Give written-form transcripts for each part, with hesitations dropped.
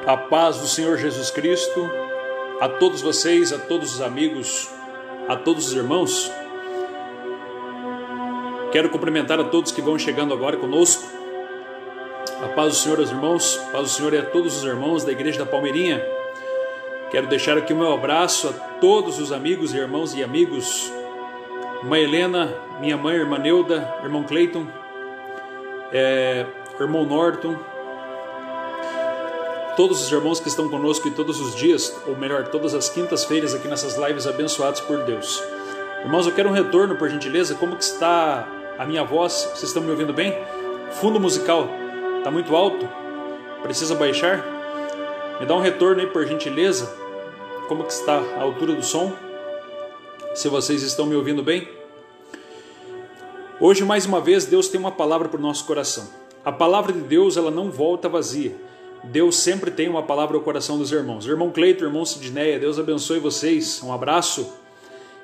A paz do Senhor Jesus Cristo, a todos vocês, a todos os amigos, a todos os irmãos. Quero cumprimentar a todos que vão chegando agora conosco. A paz do Senhor aos irmãos, a paz do Senhor é a todos os irmãos da Igreja da Palmeirinha. Quero deixar aqui o meu abraço a todos os amigos, irmãos e amigos. Irmã Helena, minha mãe, irmã Neuda, irmão Cleiton, irmão Norton, todos os irmãos que estão conosco e todos os dias, ou melhor, todas as quintas-feiras aqui nessas lives abençoadas por Deus. Irmãos, eu quero um retorno, por gentileza. Como que está a minha voz? Vocês estão me ouvindo bem? Fundo musical está muito alto? Precisa baixar? Me dá um retorno aí, por gentileza. Como que está a altura do som? Se vocês estão me ouvindo bem? Hoje, mais uma vez, Deus tem uma palavra para o nosso coração. A palavra de Deus, ela não volta vazia. Deus sempre tem uma palavra ao coração dos irmãos. Irmão Cleiton, irmão Sidneia, Deus abençoe vocês. Um abraço.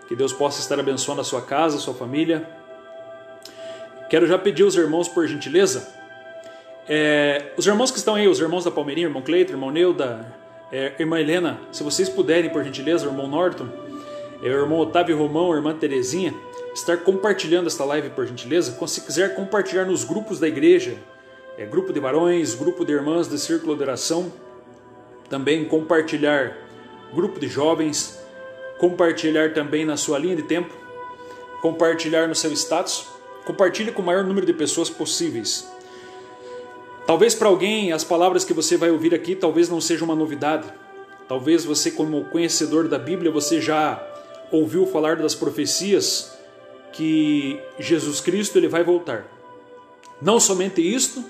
Que Deus possa estar abençoando a sua casa, a sua família. Quero já pedir aos irmãos, por gentileza, os irmãos que estão aí, os irmãos da Palmeirinha, irmão Cleiton, irmão Neuda, irmã Helena, se vocês puderem, por gentileza, irmão Norton, irmão Otávio Romão, irmã Terezinha, estar compartilhando esta live, por gentileza. Se quiser compartilhar nos grupos da igreja, grupo de varões, grupo de irmãs de círculo de oração, também compartilhar grupo de jovens, compartilhar também na sua linha de tempo, compartilhar no seu status, compartilhe com o maior número de pessoas possíveis. Talvez para alguém as palavras que você vai ouvir aqui talvez não sejam uma novidade. Talvez você, como conhecedor da Bíblia, você já ouviu falar das profecias que Jesus Cristo ele vai voltar. Não somente isto,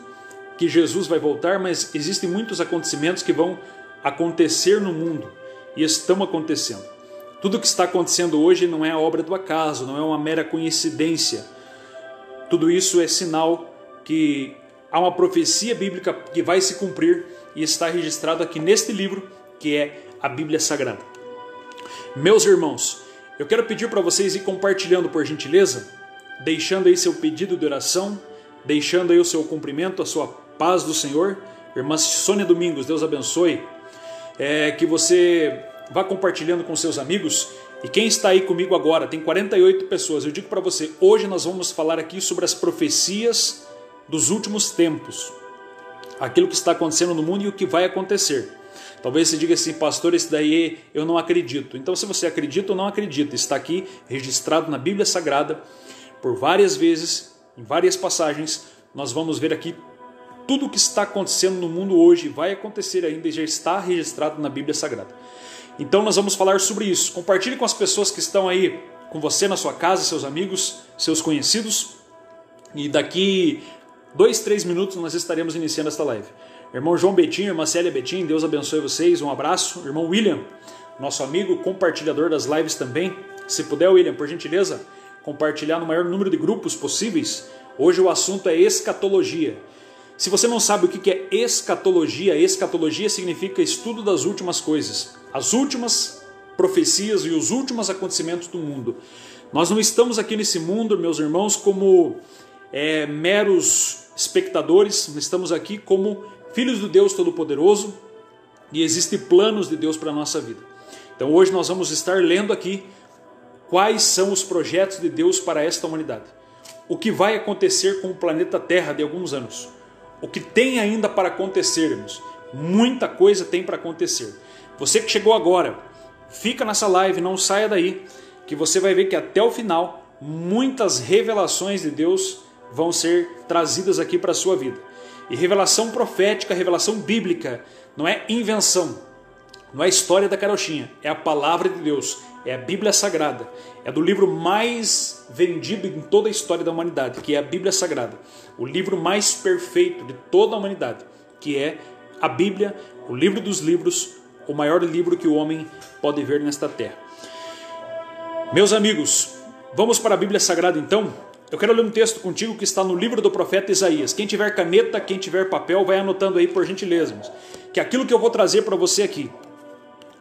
que Jesus vai voltar, mas existem muitos acontecimentos que vão acontecer no mundo e estão acontecendo. Tudo o que está acontecendo hoje não é a obra do acaso, não é uma mera coincidência. Tudo isso é sinal que há uma profecia bíblica que vai se cumprir e está registrado aqui neste livro, que é a Bíblia Sagrada. Meus irmãos, eu quero pedir para vocês ir compartilhando, por gentileza, deixando aí seu pedido de oração, deixando aí o seu cumprimento, a sua paz do Senhor. Irmã Sônia Domingos, Deus abençoe. Que você vá compartilhando com seus amigos. E quem está aí comigo agora, tem 48 pessoas. Eu digo para você, hoje nós vamos falar aqui sobre as profecias dos últimos tempos. Aquilo que está acontecendo no mundo e o que vai acontecer. Talvez você diga assim, pastor, esse daí eu não acredito. Então, se você acredita ou não acredita, está aqui registrado na Bíblia Sagrada por várias vezes, em várias passagens. Nós vamos ver aqui tudo o que está acontecendo no mundo hoje, vai acontecer ainda e já está registrado na Bíblia Sagrada. Então nós vamos falar sobre isso. Compartilhe com as pessoas que estão aí com você na sua casa, seus amigos, seus conhecidos. E daqui 2-3 minutos nós estaremos iniciando esta live. Irmão João Betinho, irmã Célia Betinho, Deus abençoe vocês, um abraço. Irmão William, nosso amigo compartilhador das lives também. Se puder, William, por gentileza, compartilhar no maior número de grupos possíveis. Hoje o assunto é escatologia. Se você não sabe o que é escatologia, escatologia significa estudo das últimas coisas, as últimas profecias e os últimos acontecimentos do mundo. Nós não estamos aqui nesse mundo, meus irmãos, como meros espectadores, nós estamos aqui como filhos do Deus Todo-Poderoso e existem planos de Deus para a nossa vida. Então hoje nós vamos estar lendo aqui quais são os projetos de Deus para esta humanidade. O que vai acontecer com o planeta Terra de alguns anos. O que tem ainda para acontecer, irmãos. Muita coisa tem para acontecer. Você que chegou agora, fica nessa live, não saia daí, que você vai ver que até o final, muitas revelações de Deus vão ser trazidas aqui para a sua vida. E revelação profética, revelação bíblica, não é invenção, não é história da carochinha, é a palavra de Deus, é a Bíblia Sagrada, é do livro mais vendido em toda a história da humanidade, que é a Bíblia Sagrada, o livro mais perfeito de toda a humanidade, que é a Bíblia, o livro dos livros, o maior livro que o homem pode ver nesta terra. Meus amigos, vamos para a Bíblia Sagrada então? Eu quero ler um texto contigo que está no livro do profeta Isaías. Quem tiver caneta, quem tiver papel, vai anotando aí por gentileza, irmãos. Que aquilo que eu vou trazer para você aqui,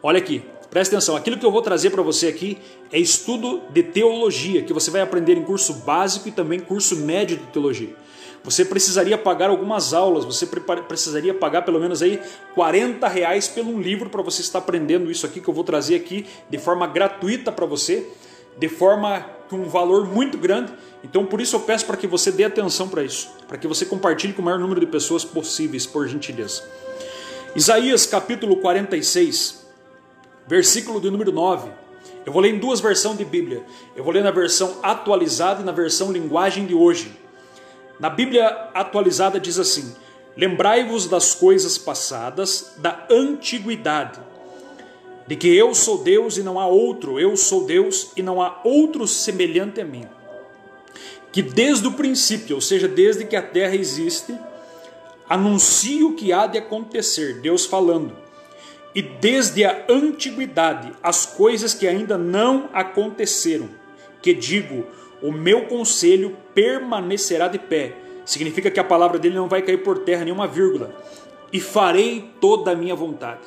olha aqui, presta atenção, aquilo que eu vou trazer para você aqui é estudo de teologia, que você vai aprender em curso básico e também curso médio de teologia. você precisaria pagar algumas aulas, você precisaria pagar pelo menos aí R$40 por um livro para você estar aprendendo isso aqui que eu vou trazer aqui de forma gratuita para você, de forma com um valor muito grande. Então por isso eu peço para que você dê atenção para isso, para que você compartilhe com o maior número de pessoas possíveis, por gentileza. Isaías capítulo 46, versículo de número 9. Eu vou ler em duas versões de Bíblia. Eu vou ler na versão atualizada e na versão linguagem de hoje. Na Bíblia atualizada diz assim: lembrai-vos das coisas passadas, da antiguidade, de que eu sou Deus e não há outro, eu sou Deus e não há outro semelhante a mim. Que desde o princípio, ou seja, desde que a terra existe, anuncio o que há de acontecer, Deus falando. E desde a antiguidade, as coisas que ainda não aconteceram, que digo, o meu conselho permanecerá de pé. Significa que a palavra dele não vai cair por terra, nenhuma vírgula. E farei toda a minha vontade.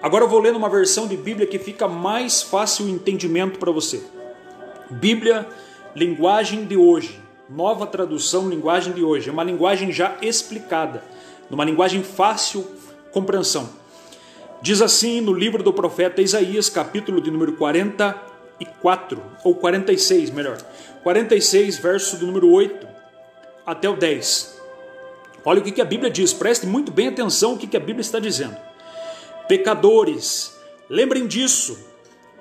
Agora eu vou ler numa versão de Bíblia que fica mais fácil o entendimento para você. Bíblia, linguagem de hoje. Nova tradução, linguagem de hoje. É uma linguagem já explicada. Numa linguagem fácil compreensão. Diz assim no livro do profeta Isaías, capítulo de número 44, ou 46, melhor. 46, verso do número 8 até o 10. Olha o que a Bíblia diz, preste muito bem atenção o que a Bíblia está dizendo. Pecadores, lembrem disso,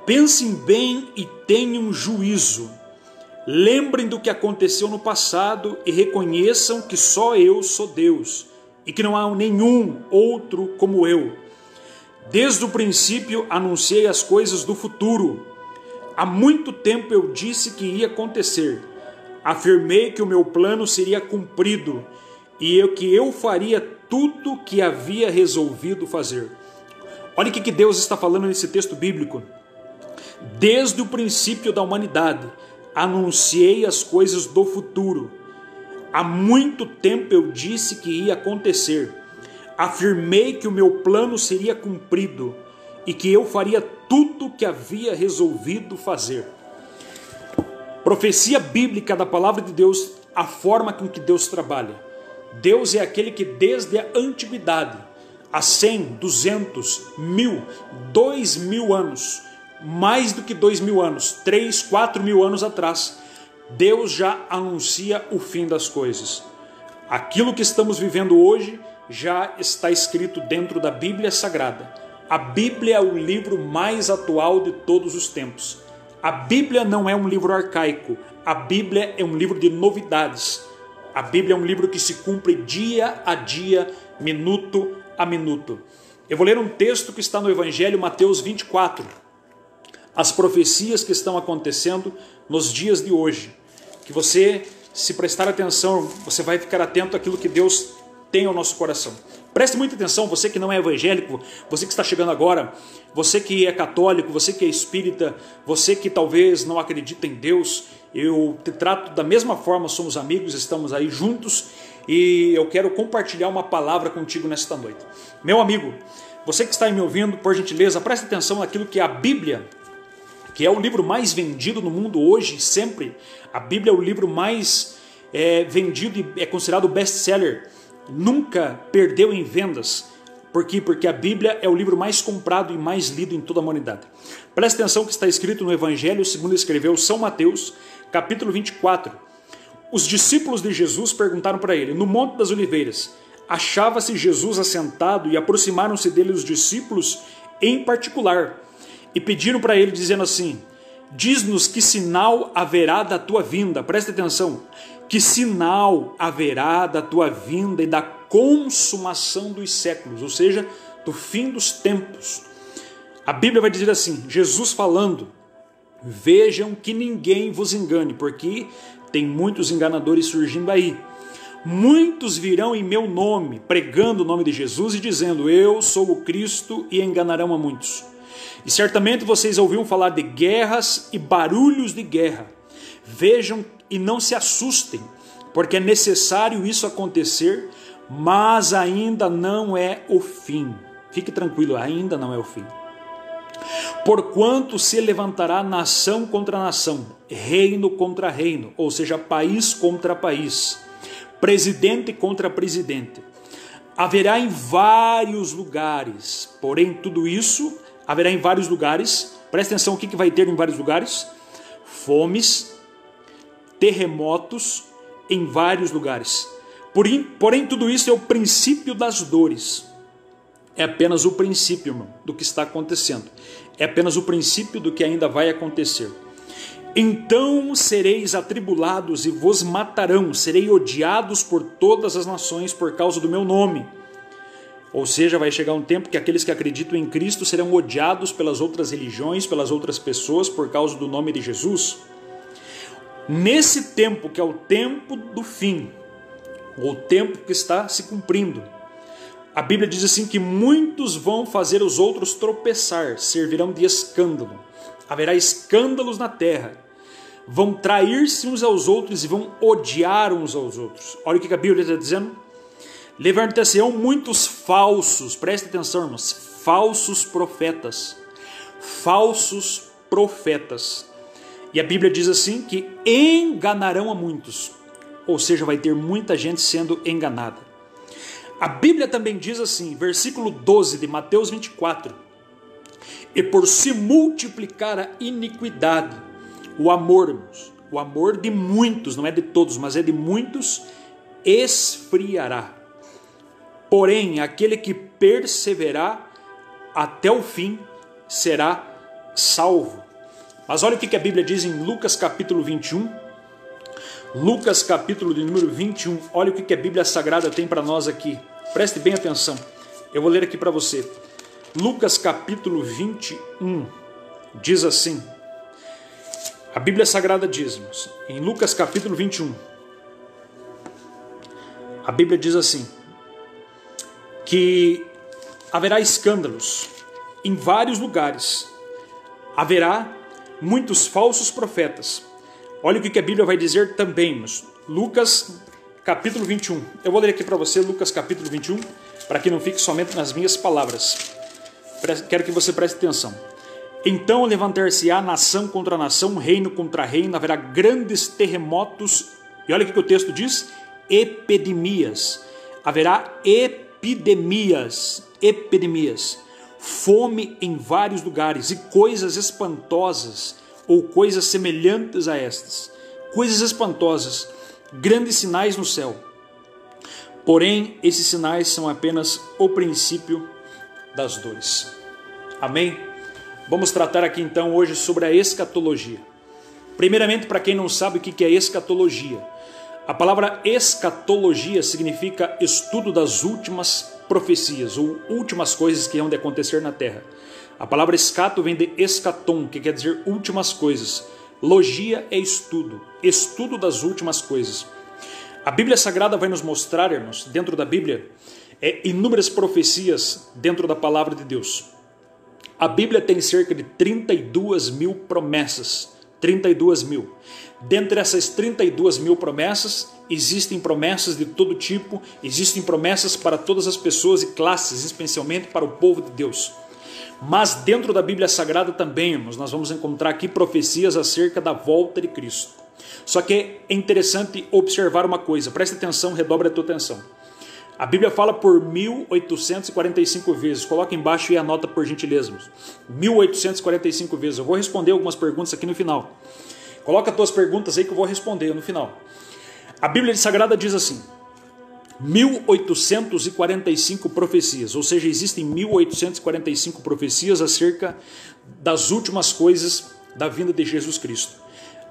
pensem bem e tenham juízo. Lembrem do que aconteceu no passado e reconheçam que só eu sou Deus e que não há nenhum outro como eu. Desde o princípio anunciei as coisas do futuro. Há muito tempo eu disse que ia acontecer. Afirmei que o meu plano seria cumprido e que eu faria tudo o que havia resolvido fazer. Olha o que Deus está falando nesse texto bíblico. Desde o princípio da humanidade, anunciei as coisas do futuro. Há muito tempo eu disse que ia acontecer. Afirmei que o meu plano seria cumprido e que eu faria tudo o que havia resolvido fazer. Profecia bíblica da palavra de Deus, a forma com que Deus trabalha. Deus é aquele que desde a antiguidade, há 100, 200, 1000, 2000 anos, mais do que 2000 anos, 3, 4 mil anos atrás, Deus já anuncia o fim das coisas. Aquilo que estamos vivendo hoje já está escrito dentro da Bíblia Sagrada. A Bíblia é o livro mais atual de todos os tempos. A Bíblia não é um livro arcaico. A Bíblia é um livro de novidades. A Bíblia é um livro que se cumpre dia a dia, minuto a minuto. Eu vou ler um texto que está no Evangelho, Mateus 24. As profecias que estão acontecendo nos dias de hoje. Que você, se prestar atenção, você vai ficar atento àquilo que Deus tem ao nosso coração. Preste muita atenção, você que não é evangélico, você que está chegando agora, você que é católico, você que é espírita, você que talvez não acredita em Deus, eu te trato da mesma forma, somos amigos, estamos aí juntos e eu quero compartilhar uma palavra contigo nesta noite. Meu amigo, você que está aí me ouvindo, por gentileza, preste atenção naquilo que a Bíblia, que é o livro mais vendido no mundo hoje, sempre. A Bíblia é o livro mais vendido e é considerado best-seller. Nunca perdeu em vendas. Por quê? Porque a Bíblia é o livro mais comprado e mais lido em toda a humanidade. Preste atenção que está escrito no Evangelho, segundo escreveu São Mateus, capítulo 24. Os discípulos de Jesus perguntaram para ele, no Monte das Oliveiras, achava-se Jesus assentado e aproximaram-se dele os discípulos em particular e pediram para ele, dizendo assim, diz-nos que sinal haverá da tua vinda. Preste atenção. Que sinal haverá da tua vinda e da consumação dos séculos, ou seja, do fim dos tempos. A Bíblia vai dizer assim, Jesus falando, vejam que ninguém vos engane, porque tem muitos enganadores surgindo aí. Muitos virão em meu nome, pregando o nome de Jesus e dizendo, eu sou o Cristo, e enganarão a muitos. E certamente vocês ouviram falar de guerras e barulhos de guerra. Vejam e não se assustem, porque é necessário isso acontecer, mas ainda não é o fim. Fique tranquilo, ainda não é o fim. Porquanto se levantará nação contra nação, reino contra reino, ou seja, país contra país. presidente contra presidente. Haverá em vários lugares, porém tudo isso haverá em vários lugares. Presta atenção, o que vai ter em vários lugares? Fomes, terremotos em vários lugares. Porém tudo isso é o princípio das dores. É apenas o princípio, irmão, do que está acontecendo. É apenas o princípio do que ainda vai acontecer. Então sereis atribulados e vos matarão, serei odiados por todas as nações por causa do meu nome. Ou seja, vai chegar um tempo que aqueles que acreditam em Cristo serão odiados pelas outras religiões, pelas outras pessoas, por causa do nome de Jesus. Nesse tempo, que é o tempo do fim, ou o tempo que está se cumprindo, a Bíblia diz assim que muitos vão fazer os outros tropeçar, servirão de escândalo. Haverá escândalos na terra. Vão trair-se uns aos outros e vão odiar uns aos outros. Olha o que a Bíblia está dizendo. Levantar-se-ão muitos falsos, preste atenção, irmãos, falsos profetas. Falsos profetas. E a Bíblia diz assim que enganarão a muitos. Ou seja, vai ter muita gente sendo enganada. A Bíblia também diz assim, versículo 12 de Mateus 24. E por se multiplicar a iniquidade, o amor, irmãos, o amor de muitos, não é de todos, mas é de muitos, esfriará. Porém, aquele que perseverar até o fim será salvo. Mas olha o que a Bíblia diz em Lucas capítulo 21. Lucas capítulo de número 21. Olha o que a Bíblia Sagrada tem para nós aqui. Preste bem atenção. Eu vou ler aqui para você. Lucas capítulo 21 diz assim. A Bíblia Sagrada diz, em Lucas capítulo 21, a Bíblia diz assim, que haverá escândalos em vários lugares, haverá muitos falsos profetas. Olha o que a Bíblia vai dizer também, Lucas capítulo 21. Eu vou ler aqui para você Lucas capítulo 21, para que não fique somente nas minhas palavras. Quero que você preste atenção. Então levantar-se-á nação contra nação, reino contra reino, haverá grandes terremotos. E olha o que o texto diz, epidemias. Haverá epidemias, fome em vários lugares e coisas espantosas ou coisas semelhantes a estas, coisas espantosas, grandes sinais no céu. Porém, esses sinais são apenas o princípio das dores. Amém? Vamos tratar aqui então hoje sobre a escatologia. Primeiramente, para quem não sabe o que é escatologia, a palavra escatologia significa estudo das últimas profecias, ou últimas coisas que hão de acontecer na terra. A palavra escato vem de escatom, que quer dizer últimas coisas. Logia é estudo, estudo das últimas coisas. A Bíblia Sagrada vai nos mostrar, irmãos, dentro da Bíblia, inúmeras profecias dentro da palavra de Deus. A Bíblia tem cerca de 32 mil promessas, 32 mil. Dentre essas 32 mil promessas, existem promessas de todo tipo, existem promessas para todas as pessoas e classes, especialmente para o povo de Deus. Mas dentro da Bíblia Sagrada também, irmãos, nós vamos encontrar aqui profecias acerca da volta de Cristo. Só que é interessante observar uma coisa, preste atenção, redobre a tua atenção. A Bíblia fala por 1845 vezes, coloca embaixo e anota por gentileza, 1845 vezes. Eu vou responder algumas perguntas aqui no final. Coloca as tuas perguntas aí que eu vou responder no final. A Bíblia Sagrada diz assim, 1845 profecias, ou seja, existem 1845 profecias acerca das últimas coisas da vinda de Jesus Cristo.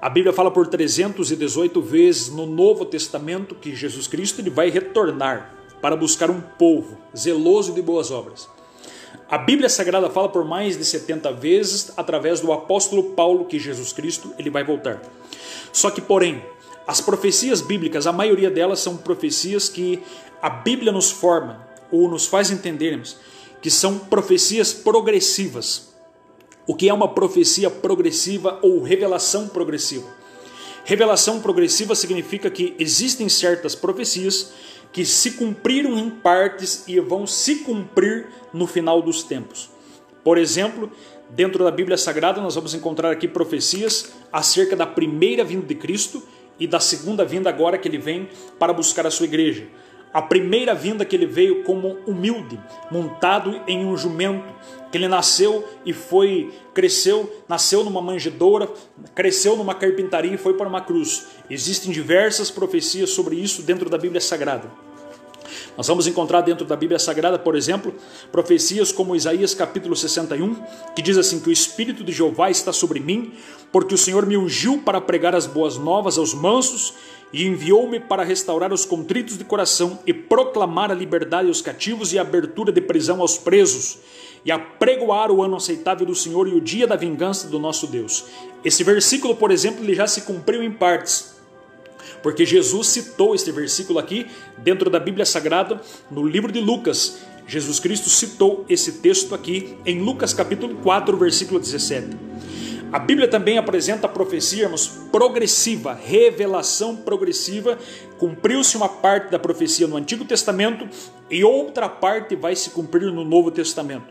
A Bíblia fala por 318 vezes no Novo Testamento que Jesus Cristo ele vai retornar para buscar um povo zeloso de boas obras. A Bíblia Sagrada fala por mais de 70 vezes através do apóstolo Paulo que Jesus Cristo ele vai voltar. Só que, porém, as profecias bíblicas, a maioria delas são profecias que a Bíblia nos forma ou nos faz entendermos que são profecias progressivas. O que é uma profecia progressiva ou revelação progressiva? Revelação progressiva significa que existem certas profecias que se cumpriram em partes e vão se cumprir no final dos tempos. Por exemplo, dentro da Bíblia Sagrada nós vamos encontrar aqui profecias acerca da primeira vinda de Cristo e da segunda vinda agora que ele vem para buscar a sua igreja. A primeira vinda que ele veio como humilde, montado em um jumento, que ele nasceu e cresceu, nasceu numa manjedoura, cresceu numa carpintaria e foi para uma cruz. Existem diversas profecias sobre isso dentro da Bíblia Sagrada. Nós vamos encontrar dentro da Bíblia Sagrada, por exemplo, profecias como Isaías capítulo 61, que diz assim, que o Espírito de Jeová está sobre mim, porque o Senhor me ungiu para pregar as boas novas aos mansos e enviou-me para restaurar os contritos de coração e proclamar a liberdade aos cativos e a abertura de prisão aos presos e apregoar o ano aceitável do Senhor e o dia da vingança do nosso Deus. Esse versículo, por exemplo, ele já se cumpriu em partes, porque Jesus citou este versículo aqui dentro da Bíblia Sagrada, no livro de Lucas. Jesus Cristo citou esse texto aqui em Lucas capítulo 4, versículo 17. A Bíblia também apresenta a profecia, irmãos, progressiva, revelação progressiva. Cumpriu-se uma parte da profecia no Antigo Testamento e outra parte vai se cumprir no Novo Testamento.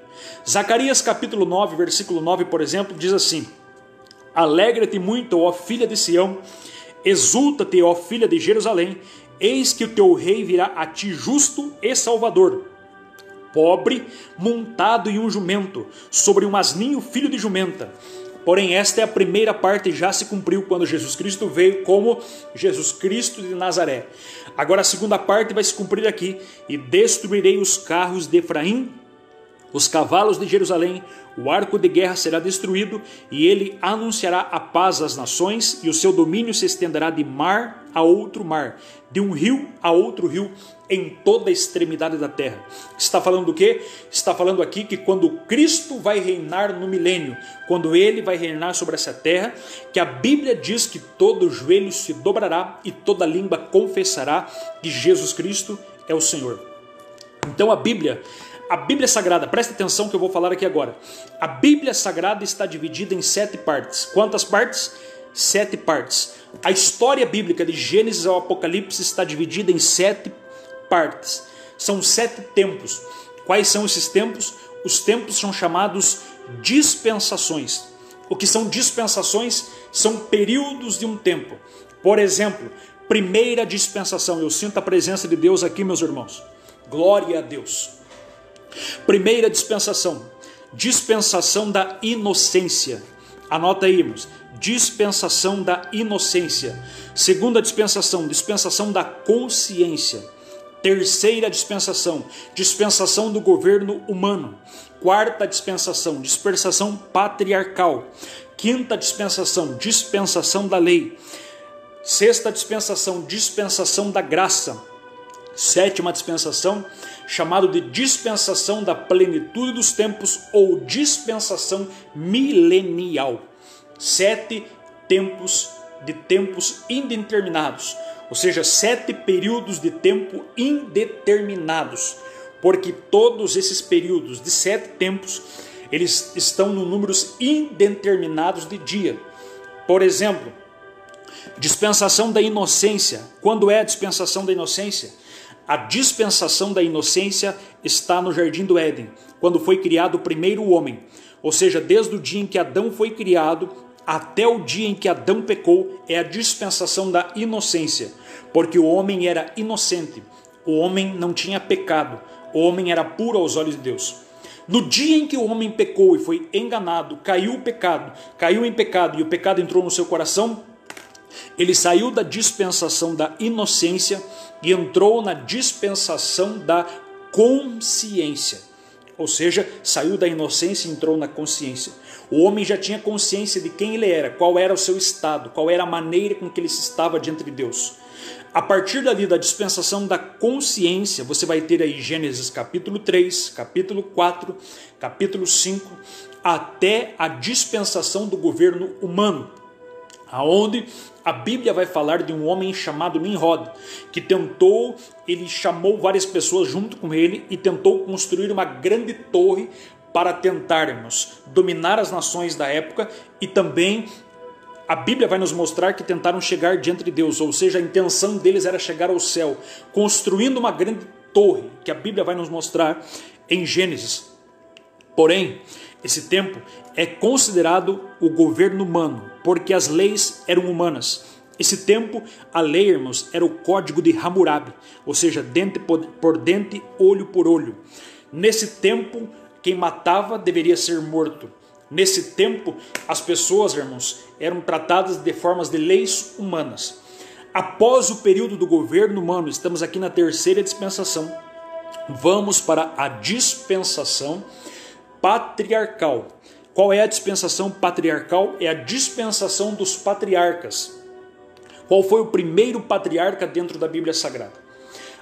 Zacarias capítulo 9, versículo 9, por exemplo, diz assim: Alegra-te muito, ó filha de Sião, exulta-te, ó filha de Jerusalém, eis que o teu rei virá a ti justo e salvador, pobre, montado em um jumento, sobre um asninho filho de jumenta. Porém, esta é a primeira parte, já se cumpriu quando Jesus Cristo veio como Jesus Cristo de Nazaré. Agora a segunda parte vai se cumprir aqui: e destruirei os carros de Efraim, os cavalos de Jerusalém, o arco de guerra será destruído, e ele anunciará a paz às nações, e o seu domínio se estenderá de mar a outro mar, de um rio a outro rio, em toda a extremidade da terra. Está falando do quê? Está falando aqui que quando Cristo vai reinar no milênio, quando ele vai reinar sobre essa terra, que a Bíblia diz que todo joelho se dobrará e toda língua confessará que Jesus Cristo é o Senhor. Então a Bíblia Sagrada, presta atenção que eu vou falar aqui agora. A Bíblia Sagrada está dividida em 7 partes. Quantas partes? 7 partes. A história bíblica de Gênesis ao Apocalipse está dividida em 7 partes. São 7 tempos. Quais são esses tempos? Os tempos são chamados dispensações. O que são dispensações? São períodos de um tempo. Por exemplo, primeira dispensação. Eu sinto a presença de Deus aqui, meus irmãos. Glória a Deus. Primeira dispensação, dispensação da inocência. Anota aí, irmãos, dispensação da inocência. Segunda dispensação, dispensação da consciência. Terceira dispensação, dispensação do governo humano. Quarta dispensação, dispensação patriarcal. Quinta dispensação, dispensação da lei. Sexta dispensação, dispensação da graça. Sétima dispensação, chamado de dispensação da plenitude dos tempos ou dispensação milenial. 7 tempos de tempos indeterminados, ou seja, 7 períodos de tempo indeterminados, porque todos esses períodos de 7 tempos, eles estão no números indeterminados de dia. Por exemplo, dispensação da inocência. Quando é a dispensação da inocência? A dispensação da inocência está no Jardim do Éden, quando foi criado o primeiro homem. Ou seja, desde o dia em que Adão foi criado até o dia em que Adão pecou, é a dispensação da inocência. Porque o homem era inocente, o homem não tinha pecado, o homem era puro aos olhos de Deus. No dia em que o homem pecou e foi enganado, caiu em pecado e o pecado entrou no seu coração, ele saiu da dispensação da inocência e entrou na dispensação da consciência. Ou seja, saiu da inocência e entrou na consciência. O homem já tinha consciência de quem ele era, qual era o seu estado, qual era a maneira com que ele se estava diante de Deus. A partir dali da dispensação da consciência, você vai ter aí Gênesis capítulo 3, capítulo 4, capítulo 5, até a dispensação do governo humano, aonde a Bíblia vai falar de um homem chamado Nimrod, que ele chamou várias pessoas junto com ele e tentou construir uma grande torre para tentarmos dominar as nações da época, e também a Bíblia vai nos mostrar que tentaram chegar diante de Deus, ou seja, a intenção deles era chegar ao céu, construindo uma grande torre, que a Bíblia vai nos mostrar em Gênesis. Porém, esse tempo é considerado o governo humano, porque as leis eram humanas, Esse tempo, a lei, irmãos, era o código de Hammurabi, ou seja, dente por dente, olho por olho. Nesse tempo, quem matava deveria ser morto. Nesse tempo, as pessoas, irmãos, eram tratadas de formas de leis humanas. Após o período do governo humano, estamos aqui na terceira dispensação, vamos para a dispensação patriarcal. Qual é a dispensação patriarcal? É a dispensação dos patriarcas. Qual foi o primeiro patriarca dentro da Bíblia Sagrada?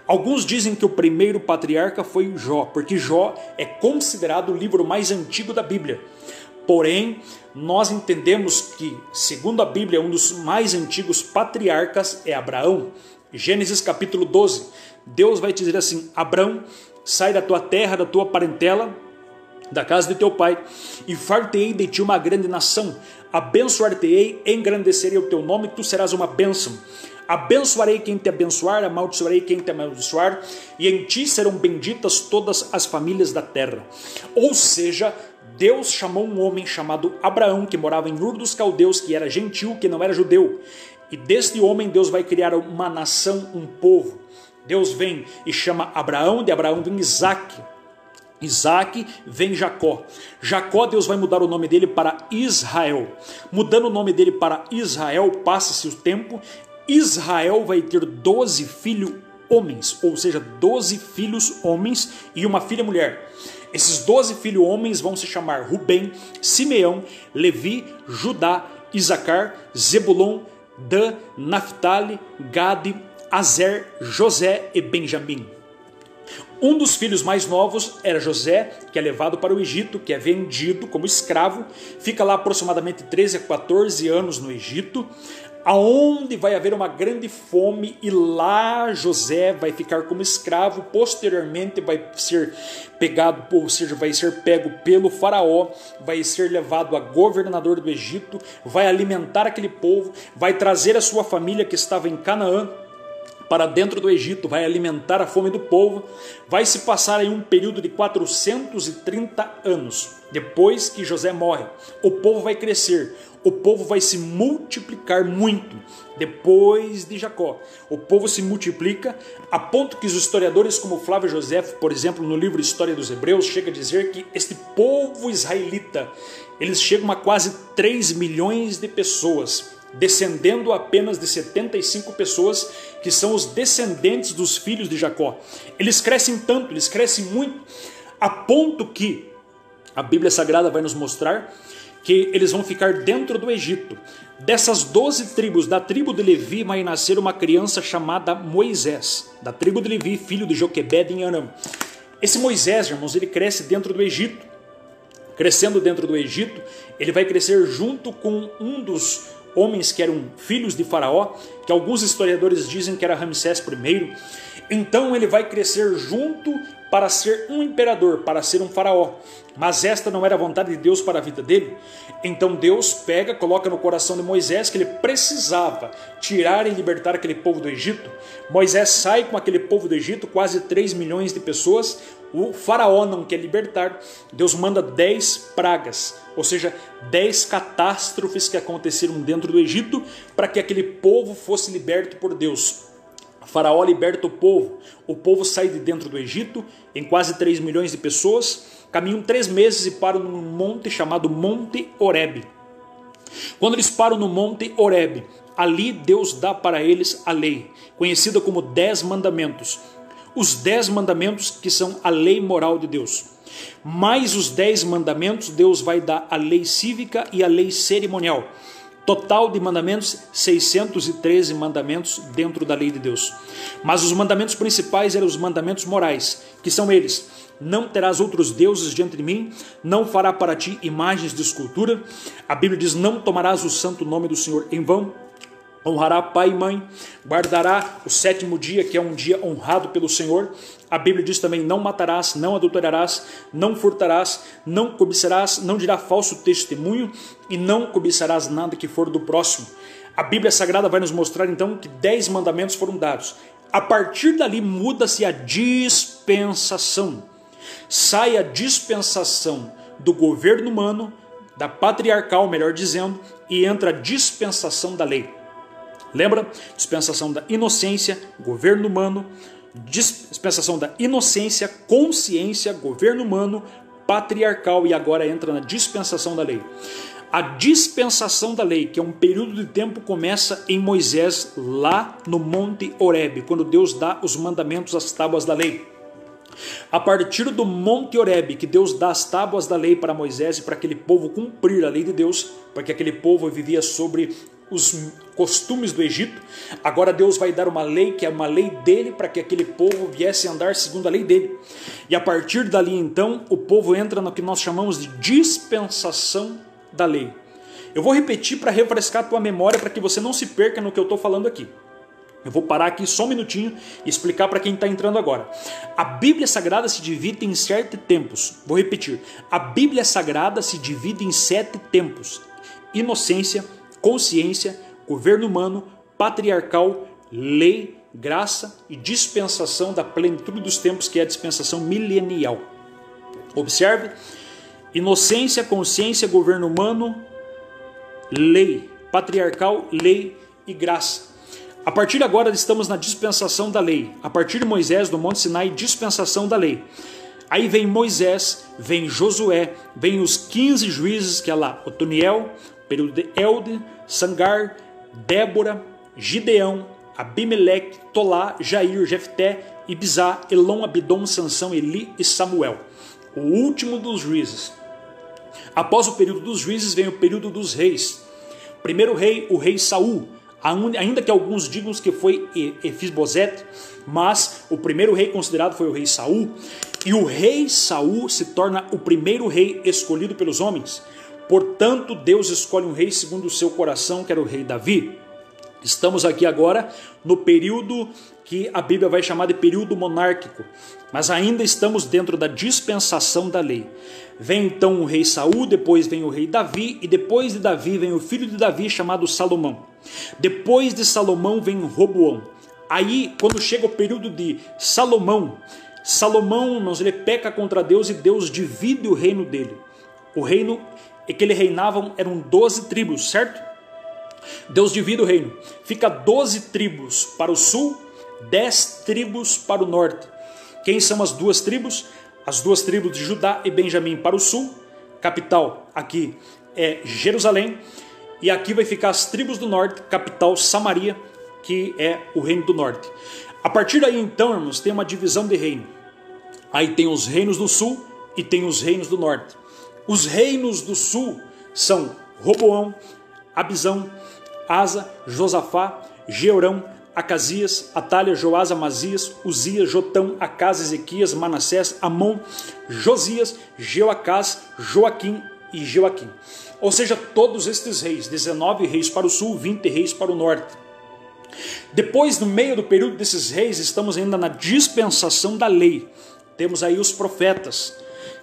Alguns dizem que o primeiro patriarca foi Jó, porque Jó é considerado o livro mais antigo da Bíblia. Porém, nós entendemos que, segundo a Bíblia, um dos mais antigos patriarcas é Abraão. Gênesis capítulo 12, Deus vai dizer assim: Abraão, sai da tua terra, da tua parentela, da casa de teu pai, e far-te-ei de ti uma grande nação, abençoar-te-ei, engrandecerei o teu nome, tu serás uma bênção. Abençoarei quem te abençoar, amaldiçoarei quem te amaldiçoar, e em ti serão benditas todas as famílias da terra. Ou seja, Deus chamou um homem chamado Abraão, que morava em Ur dos Caldeus, que era gentil, que não era judeu. E deste homem Deus vai criar uma nação, um povo. Deus vem e chama Abraão, de Abraão vem Isaque. Isaque vem Jacó. Jacó, Deus vai mudar o nome dele para Israel. Mudando o nome dele para Israel, passa-se o tempo. Israel vai ter 12 filhos homens, ou seja, 12 filhos homens e uma filha mulher. Esses 12 filhos homens vão se chamar Rubem, Simeão, Levi, Judá, Isacar, Zebulon, Dan, Naftali, Gade, Azer, José e Benjamim. Um dos filhos mais novos era José, que é levado para o Egito, que é vendido como escravo, fica lá aproximadamente 13 a 14 anos no Egito, aonde vai haver uma grande fome, e lá José vai ficar como escravo, posteriormente vai ser pegado, ou seja, vai ser pego pelo faraó, vai ser levado a governador do Egito, vai alimentar aquele povo, vai trazer a sua família que estava em Canaã para dentro do Egito, vai alimentar a fome do povo, vai se passar em um período de 430 anos, depois que José morre, o povo vai crescer, o povo vai se multiplicar muito. Depois de Jacó, o povo se multiplica a ponto que os historiadores como Flávio Josefo, por exemplo, no livro História dos Hebreus, chega a dizer que este povo israelita, eles chegam a quase 3 milhões de pessoas, descendendo apenas de 75 pessoas que são os descendentes dos filhos de Jacó. Eles crescem tanto, eles crescem muito, a ponto que a Bíblia Sagrada vai nos mostrar que eles vão ficar dentro do Egito. Dessas 12 tribos, da tribo de Levi vai nascer uma criança chamada Moisés, da tribo de Levi, filho de Joquebed em Aram. Esse Moisés, irmãos, ele cresce dentro do Egito. Crescendo dentro do Egito, ele vai crescer junto com um dos homens que eram filhos de Faraó, que alguns historiadores dizem que era Ramsés I. Então ele vai crescer junto para ser um imperador, para ser um faraó. Mas esta não era a vontade de Deus para a vida dele. Então Deus pega, coloca no coração de Moisés que ele precisava tirar e libertar aquele povo do Egito. Moisés sai com aquele povo do Egito, quase 3 milhões de pessoas. O faraó não quer libertar. Deus manda 10 pragas, ou seja, 10 catástrofes que aconteceram dentro do Egito para que aquele povo fosse liberto por Deus. O faraó liberta o povo sai de dentro do Egito, em quase 3 milhões de pessoas, caminham 3 meses e param num monte chamado Monte Horebe. Quando eles param no Monte Horebe, ali Deus dá para eles a lei, conhecida como 10 mandamentos. Os 10 mandamentos que são a lei moral de Deus. Mais os 10 mandamentos, Deus vai dar a lei cívica e a lei cerimonial. Total de mandamentos, 613 mandamentos dentro da lei de Deus. Mas os mandamentos principais eram os mandamentos morais, que são eles: não terás outros deuses diante de mim, não fará para ti imagens de escultura. A Bíblia diz: não tomarás o santo nome do Senhor em vão. Honrará pai e mãe, guardará o 7º dia, que é um dia honrado pelo Senhor. A Bíblia diz também: não matarás, não adulterarás, não furtarás, não cobiçarás, não dirá falso testemunho e não cobiçarás nada que for do próximo. A Bíblia Sagrada vai nos mostrar então que 10 mandamentos foram dados. A partir dali muda-se a dispensação. Sai a dispensação do governo humano, da patriarcal, melhor dizendo, e entra a dispensação da lei. Lembra? Dispensação da inocência, governo humano, dispensação da inocência, consciência, governo humano, patriarcal, e agora entra na dispensação da lei. A dispensação da lei, que é um período de tempo, começa em Moisés, lá no Monte Horebe, quando Deus dá os mandamentos, as tábuas da lei. A partir do Monte Horebe, que Deus dá as tábuas da lei para Moisés e para aquele povo cumprir a lei de Deus, porque aquele povo vivia sobre os costumes do Egito, agora Deus vai dar uma lei, que é uma lei dele, para que aquele povo viesse a andar segundo a lei dele. E a partir dali então, o povo entra no que nós chamamos de dispensação da lei. Eu vou repetir para refrescar a tua memória, para que você não se perca no que eu estou falando aqui. Eu vou parar aqui só um minutinho e explicar para quem está entrando agora. A Bíblia Sagrada se divide em 7 tempos. Vou repetir. A Bíblia Sagrada se divide em 7 tempos. Inocência, consciência, governo humano, patriarcal, lei, graça e dispensação da plenitude dos tempos, que é a dispensação milenial. Observe. Inocência, consciência, governo humano, lei, patriarcal, lei e graça. A partir de agora estamos na dispensação da lei. A partir de Moisés, do Monte Sinai, dispensação da lei. Aí vem Moisés, vem Josué, vem os 15 juízes, que é lá Otoniel, período de Elde, Sangar, Débora, Gideão, Abimeleque, Tolá, Jair, Jefté, Ibizá, Elon, Abidom, Sansão, Eli e Samuel. O último dos juízes. Após o período dos juízes vem o período dos reis. Primeiro rei, o rei Saul, ainda que alguns digam que foi Efisbosete, mas o primeiro rei considerado foi o rei Saul, e o rei Saul se torna o primeiro rei escolhido pelos homens. Portanto, Deus escolhe um rei segundo o seu coração, que era o rei Davi. Estamos aqui agora no período que a Bíblia vai chamar de período monárquico, mas ainda estamos dentro da dispensação da lei. Vem então o rei Saul, depois vem o rei Davi, e depois de Davi vem o filho de Davi chamado Salomão. Depois de Salomão vem Roboão. Aí, quando chega o período de Salomão, irmãos, ele peca contra Deus e Deus divide o reino dele. O reino que ele reinava eram 12 tribos, certo? Deus divide o reino. Fica 12 tribos para o sul, 10 tribos para o norte. Quem são as duas tribos? As duas tribos de Judá e Benjamim para o sul. Capital aqui é Jerusalém. E aqui vai ficar as tribos do norte, capital Samaria, que é o reino do norte. A partir daí então, irmãos, tem uma divisão de reino. Aí tem os reinos do sul e tem os reinos do norte. Os reinos do sul são Roboão, Abizão, Asa, Josafá, Jeorão, Acasias, Atalha, Joás, Amazias, Uzias, Jotão, Acás, Ezequias, Manassés, Amon, Josias, Jeoacás, Joaquim e Joaquim. Ou seja, todos estes reis, 19 reis para o sul, 20 reis para o norte. Depois, no meio do período desses reis, estamos ainda na dispensação da lei. Temos aí os profetas.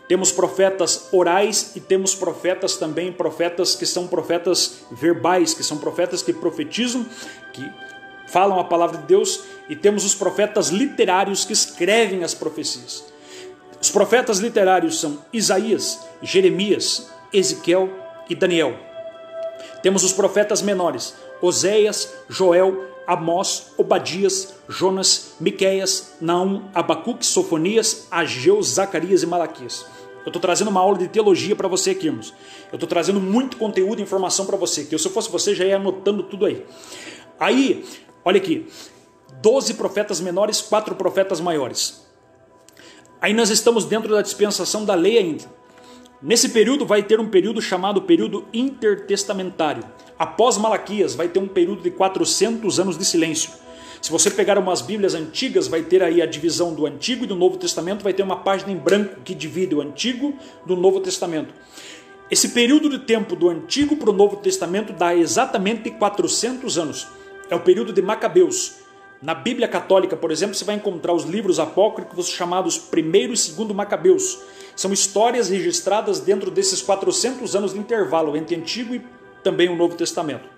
Temos profetas orais e temos profetas também, profetas que são profetas verbais, que são profetas que profetizam, que falam a palavra de Deus, e temos os profetas literários que escrevem as profecias. Os profetas literários são Isaías, Jeremias, Ezequiel e Daniel. Temos os profetas menores, Oséias, Joel, Amós, Obadias, Jonas, Miqueias, Naum, Abacuque, Sofonias, Ageu, Zacarias e Malaquias. Eu estou trazendo uma aula de teologia para você aqui, irmãos. Eu estou trazendo muito conteúdo e informação para você, que se eu fosse você já ia anotando tudo aí. Aí, olha aqui, 12 profetas menores, 4 profetas maiores. Aí nós estamos dentro da dispensação da lei ainda. Nesse período vai ter um período chamado período intertestamentário. Após Malaquias vai ter um período de 400 anos de silêncio. Se você pegar umas bíblias antigas, vai ter aí a divisão do Antigo e do Novo Testamento, vai ter uma página em branco que divide o Antigo do Novo Testamento. Esse período de tempo do Antigo para o Novo Testamento dá exatamente 400 anos. É o período de Macabeus. Na Bíblia Católica, por exemplo, você vai encontrar os livros apócrifos chamados Primeiro e Segundo Macabeus. São histórias registradas dentro desses 400 anos de intervalo entre Antigo e também o Novo Testamento.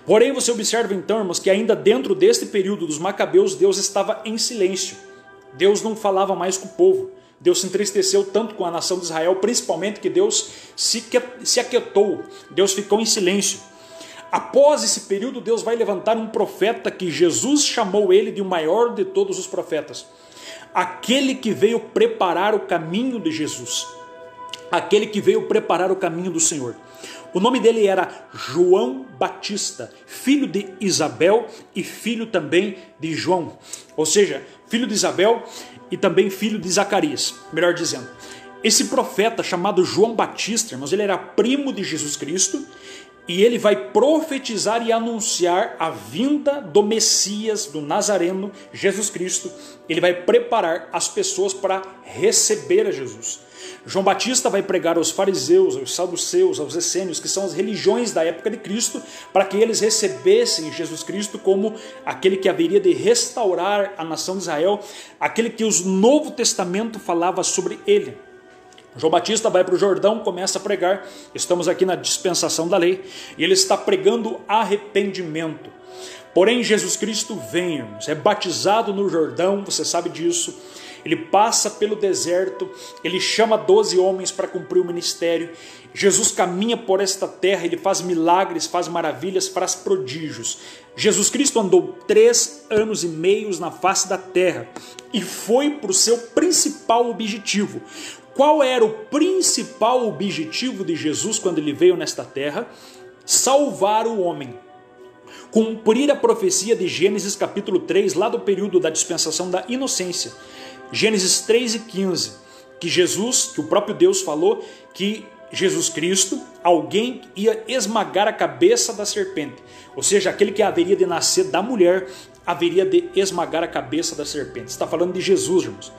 Porém, você observa então, irmãos, que ainda dentro deste período dos Macabeus, Deus estava em silêncio. Deus não falava mais com o povo. Deus se entristeceu tanto com a nação de Israel, principalmente que Deus se aquietou. Deus ficou em silêncio. Após esse período, Deus vai levantar um profeta que Jesus chamou ele de o maior de todos os profetas. Aquele que veio preparar o caminho de Jesus. Aquele que veio preparar o caminho do Senhor. O nome dele era João Batista, filho de Isabel e filho também de João. Ou seja, filho de Isabel e também filho de Zacarias, melhor dizendo. Esse profeta chamado João Batista, irmãos, ele era primo de Jesus Cristo e ele vai profetizar e anunciar a vinda do Messias, do Nazareno, Jesus Cristo. Ele vai preparar as pessoas para receber a Jesus. João Batista vai pregar aos fariseus, aos saduceus, aos essênios, que são as religiões da época de Cristo, para que eles recebessem Jesus Cristo como aquele que haveria de restaurar a nação de Israel, aquele que o Novo Testamento falava sobre ele. João Batista vai para o Jordão, começa a pregar, estamos aqui na dispensação da lei, e ele está pregando arrependimento. Porém, Jesus Cristo vem, irmãos, é batizado no Jordão, você sabe disso. Ele passa pelo deserto, ele chama 12 homens para cumprir o ministério. Jesus caminha por esta terra, ele faz milagres, faz maravilhas, faz prodígios. Jesus Cristo andou 3 anos e meio na face da terra e foi para o seu principal objetivo. Qual era o principal objetivo de Jesus quando ele veio nesta terra? Salvar o homem. Cumprir a profecia de Gênesis capítulo 3, lá do período da dispensação da inocência. Gênesis 3 e 15, que o próprio Deus falou que Jesus Cristo, alguém ia esmagar a cabeça da serpente. Ou seja, aquele que haveria de nascer da mulher, haveria de esmagar a cabeça da serpente. Está falando de Jesus, irmãos.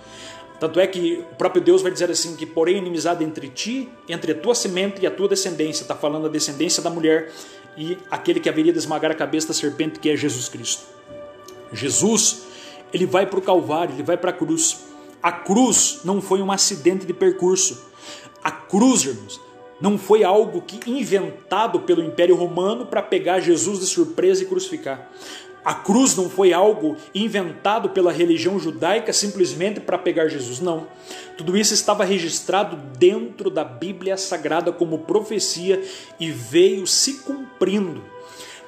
Tanto é que o próprio Deus vai dizer assim, que porém inimizade entre ti, entre a tua semente e a tua descendência. Está falando da descendência da mulher e aquele que haveria de esmagar a cabeça da serpente, que é Jesus Cristo. Jesus, ele vai para o Calvário, ele vai para a cruz. A cruz não foi um acidente de percurso. A cruz, irmãos, não foi algo que inventado pelo Império Romano para pegar Jesus de surpresa e crucificar. A cruz não foi algo inventado pela religião judaica simplesmente para pegar Jesus, não. Tudo isso estava registrado dentro da Bíblia Sagrada como profecia e veio se cumprindo.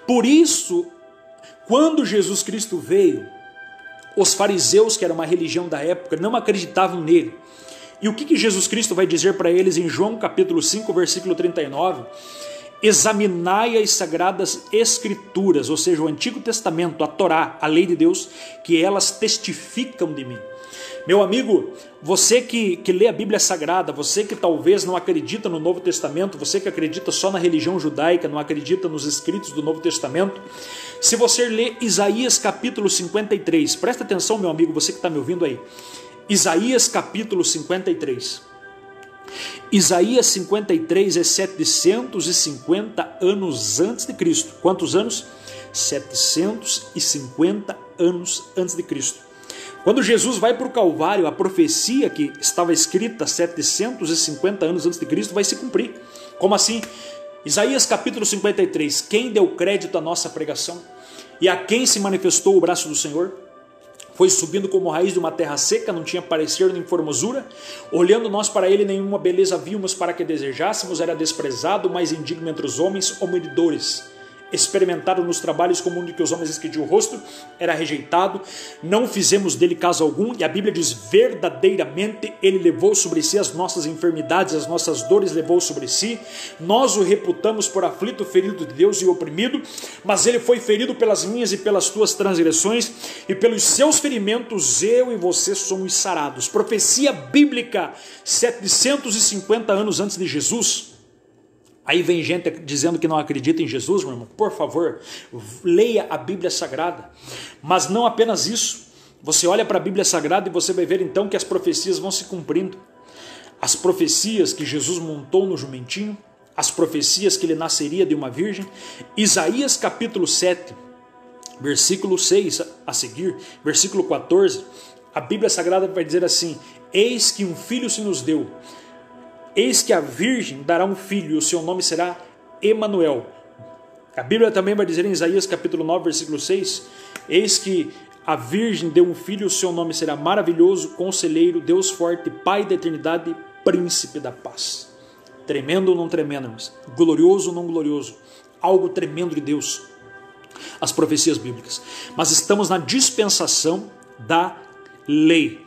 Por isso, quando Jesus Cristo veio, os fariseus, que era uma religião da época, não acreditavam nele. E o que Jesus Cristo vai dizer para eles em João capítulo 5, versículo 39? Examinai as sagradas escrituras, ou seja, o Antigo Testamento, a Torá, a lei de Deus, que elas testificam de mim. Meu amigo, você que lê a Bíblia Sagrada, você que talvez não acredita no Novo Testamento, você que acredita só na religião judaica, não acredita nos escritos do Novo Testamento, se você ler Isaías capítulo 53, presta atenção, meu amigo, você que está me ouvindo aí, Isaías capítulo 53, Isaías 53 é 750 anos antes de Cristo. Quantos anos? 750 anos antes de Cristo. Quando Jesus vai para o Calvário, a profecia que estava escrita 750 anos antes de Cristo vai se cumprir. Como assim? Isaías capítulo 53, quem deu crédito à nossa pregação? E a quem se manifestou o braço do Senhor? Foi subindo como raiz de uma terra seca, não tinha parecer nem formosura. Olhando nós para ele, nenhuma beleza víamos para que desejássemos. Era desprezado, mais indigno entre os homens, humilhadores. Experimentaram nos trabalhos como um de que os homens esqueciam o rosto, era rejeitado, não fizemos dele caso algum, e a Bíblia diz, verdadeiramente ele levou sobre si as nossas enfermidades, as nossas dores levou sobre si, nós o reputamos por aflito, ferido de Deus e oprimido, mas ele foi ferido pelas minhas e pelas tuas transgressões, e pelos seus ferimentos eu e você somos sarados. Profecia bíblica, 750 anos antes de Jesus. Aí vem gente dizendo que não acredita em Jesus, meu irmão. Por favor, leia a Bíblia Sagrada. Mas não apenas isso. Você olha para a Bíblia Sagrada e você vai ver então que as profecias vão se cumprindo. As profecias que Jesus montou no jumentinho, as profecias que ele nasceria de uma virgem. Isaías capítulo 7, versículo 6 a seguir, versículo 14, a Bíblia Sagrada vai dizer assim, eis que um filho se nos deu. Eis que a virgem dará um filho, e o seu nome será Emanuel. A Bíblia também vai dizer em Isaías capítulo 9, versículo 6, eis que a virgem deu um filho, e o seu nome será maravilhoso, conselheiro, Deus forte, Pai da eternidade, príncipe da paz. Tremendo ou não tremendo, irmãos? Glorioso ou não glorioso? algo tremendo de Deus, as profecias bíblicas. Mas estamos na dispensação da lei.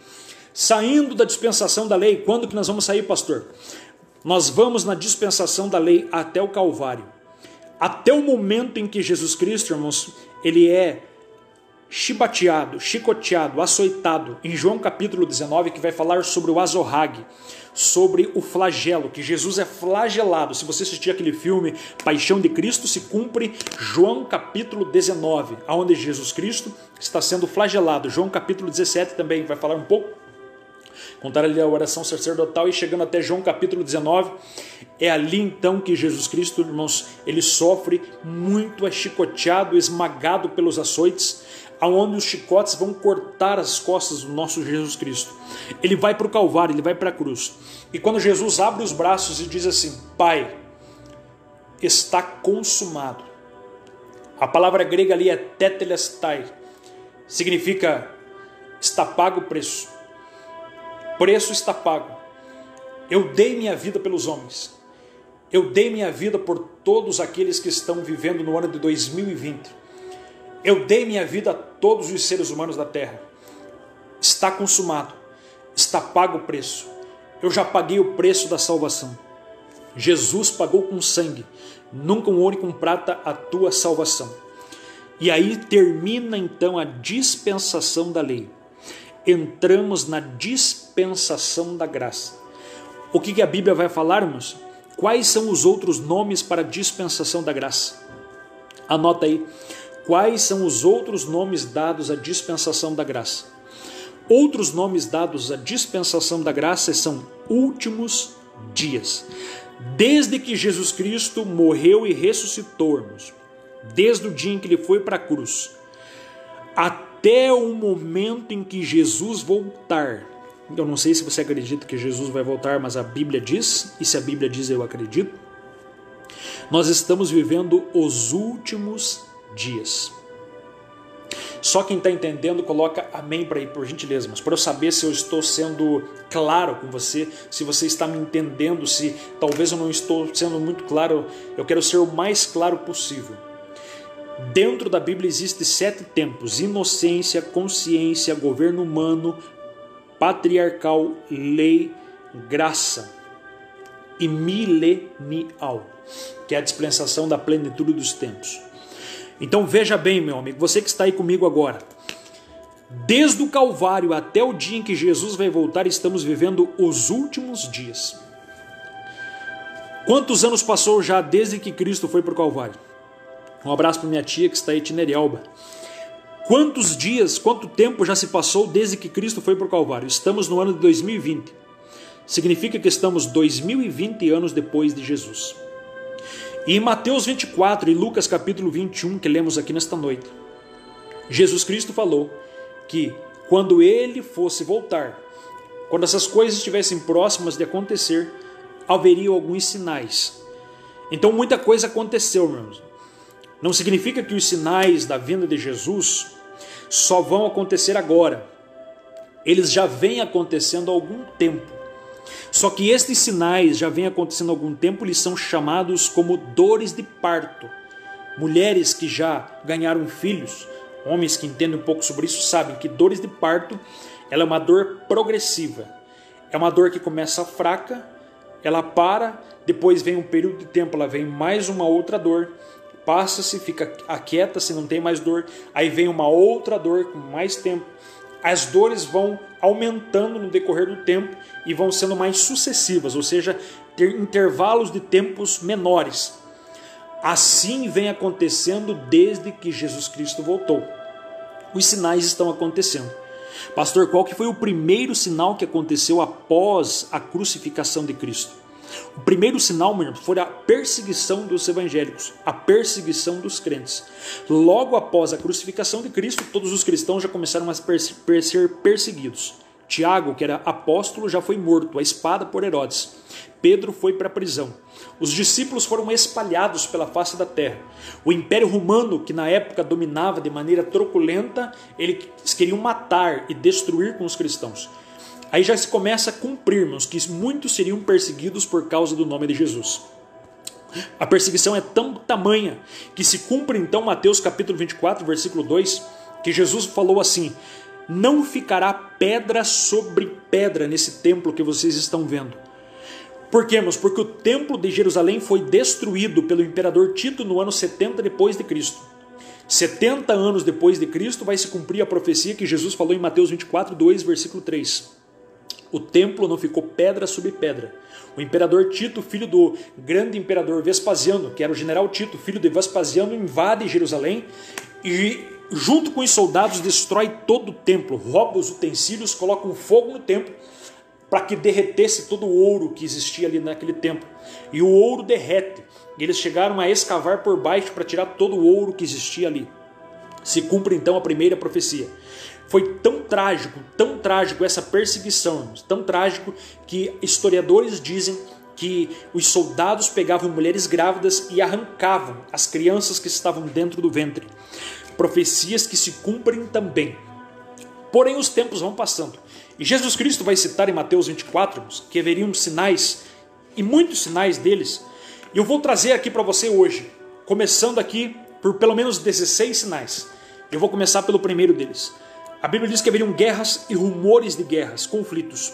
Saindo da dispensação da lei, quando que nós vamos sair, pastor? Nós vamos na dispensação da lei até o Calvário. Até o momento em que Jesus Cristo, irmãos, ele é chibateado, chicoteado, açoitado, em João capítulo 19, que vai falar sobre o azorrague, sobre o flagelo, que Jesus é flagelado. Se você assistir aquele filme Paixão de Cristo, se cumpre João capítulo 19, onde Jesus Cristo está sendo flagelado. João capítulo 17 também vai falar um pouco, contar ali a oração sacerdotal, e chegando até João capítulo 19, é ali então que Jesus Cristo, irmãos, ele sofre muito, é chicoteado, esmagado pelos açoites, aonde os chicotes vão cortar as costas do nosso Jesus Cristo. Ele vai para o Calvário, ele vai para a cruz. E quando Jesus abre os braços e diz assim: Pai, está consumado. A palavra grega ali é tetelestai, significa está pago o preço. Preço está pago. Eu dei minha vida pelos homens. Eu dei minha vida por todos aqueles que estão vivendo no ano de 2020. Eu dei minha vida a todos os seres humanos da terra. Está consumado. Está pago o preço. Eu já paguei o preço da salvação. Jesus pagou com sangue, nunca um ouro e com prata, a tua salvação. E aí termina então a dispensação da lei. Entramos na dispensação da graça. O que a Bíblia vai falar, irmãos? Quais são os outros nomes para a dispensação da graça? Anota aí. Quais são os outros nomes dados à dispensação da graça? Outros nomes dados à dispensação da graça são últimos dias. Desde que Jesus Cristo morreu e ressuscitou, irmãos, desde o dia em que ele foi para a cruz, até o momento em que Jesus voltar. Eu não sei se você acredita que Jesus vai voltar, mas a Bíblia diz, e se a Bíblia diz, eu acredito. Nós estamos vivendo os últimos dias. Só quem está entendendo, coloca amém para aí, por gentileza. Mas para eu saber se eu estou sendo claro com você, se você está me entendendo, se talvez eu não estou sendo muito claro, eu quero ser o mais claro possível. Dentro da Bíblia existem 7 tempos: inocência, consciência, governo humano, patriarcal, lei, graça e milenial, que é a dispensação da plenitude dos tempos. Então veja bem, meu amigo, você que está aí comigo agora, desde o Calvário até o dia em que Jesus vai voltar, estamos vivendo os últimos dias. Quantos anos passou já desde que Cristo foi para o Calvário? Um abraço para minha tia que está aí, Tinerialba. Quantos dias, quanto tempo já se passou desde que Cristo foi para o Calvário? Estamos no ano de 2020. Significa que estamos 2020 anos depois de Jesus. E em Mateus 24 e Lucas capítulo 21, que lemos aqui nesta noite, Jesus Cristo falou que quando ele fosse voltar, quando essas coisas estivessem próximas de acontecer, haveria alguns sinais. Então muita coisa aconteceu, irmãos. Não significa que os sinais da vinda de Jesus só vão acontecer agora. Eles já vêm acontecendo há algum tempo. Só que estes sinais já vêm acontecendo há algum tempo, eles são chamados como dores de parto. Mulheres que já ganharam filhos, homens que entendem um pouco sobre isso, sabem que dores de parto, ela é uma dor progressiva. É uma dor que começa fraca, ela para, depois vem um período de tempo, ela vem mais uma outra dor, passa-se, fica aquieta, se não tem mais dor, aí vem uma outra dor com mais tempo. As dores vão aumentando no decorrer do tempo e vão sendo mais sucessivas, ou seja, ter intervalos de tempos menores. Assim vem acontecendo desde que Jesus Cristo voltou. Os sinais estão acontecendo. Pastor, qual que foi o primeiro sinal que aconteceu após a crucificação de Cristo? O primeiro sinal, meu irmão, foi a perseguição dos evangélicos, a perseguição dos crentes. Logo após a crucificação de Cristo, todos os cristãos já começaram a ser perseguidos. Tiago, que era apóstolo, já foi morto, a espada por Herodes. Pedro foi para a prisão. Os discípulos foram espalhados pela face da terra. O Império Romano, que na época dominava de maneira truculenta, eles queriam matar e destruir com os cristãos. Aí já se começa a cumprir, irmãos, que muitos seriam perseguidos por causa do nome de Jesus. A perseguição é tão tamanha que se cumpre então Mateus capítulo 24, versículo 2, que Jesus falou assim: não ficará pedra sobre pedra nesse templo que vocês estão vendo. Por quê, irmãos? Porque o templo de Jerusalém foi destruído pelo imperador Tito no ano 70 depois de Cristo. 70 anos depois de Cristo vai se cumprir a profecia que Jesus falou em Mateus 24, 2, versículo 3. O templo não ficou pedra sobre pedra. O imperador Tito, filho do grande imperador Vespasiano, que era o general Tito, filho de Vespasiano, invade Jerusalém e, junto com os soldados, destrói todo o templo, rouba os utensílios, coloca um fogo no templo para que derretesse todo o ouro que existia ali naquele templo. E o ouro derrete. E eles chegaram a escavar por baixo para tirar todo o ouro que existia ali. Se cumpre então a primeira profecia. Foi tão trágico essa perseguição, irmãos, tão trágico que historiadores dizem que os soldados pegavam mulheres grávidas e arrancavam as crianças que estavam dentro do ventre. Profecias que se cumprem também. Porém, os tempos vão passando. E Jesus Cristo vai citar em Mateus 24 que haveriam sinais, e muitos sinais deles. E eu vou trazer aqui para você hoje, começando aqui por pelo menos 16 sinais. Eu vou começar pelo primeiro deles. A Bíblia diz que haveriam guerras e rumores de guerras, conflitos.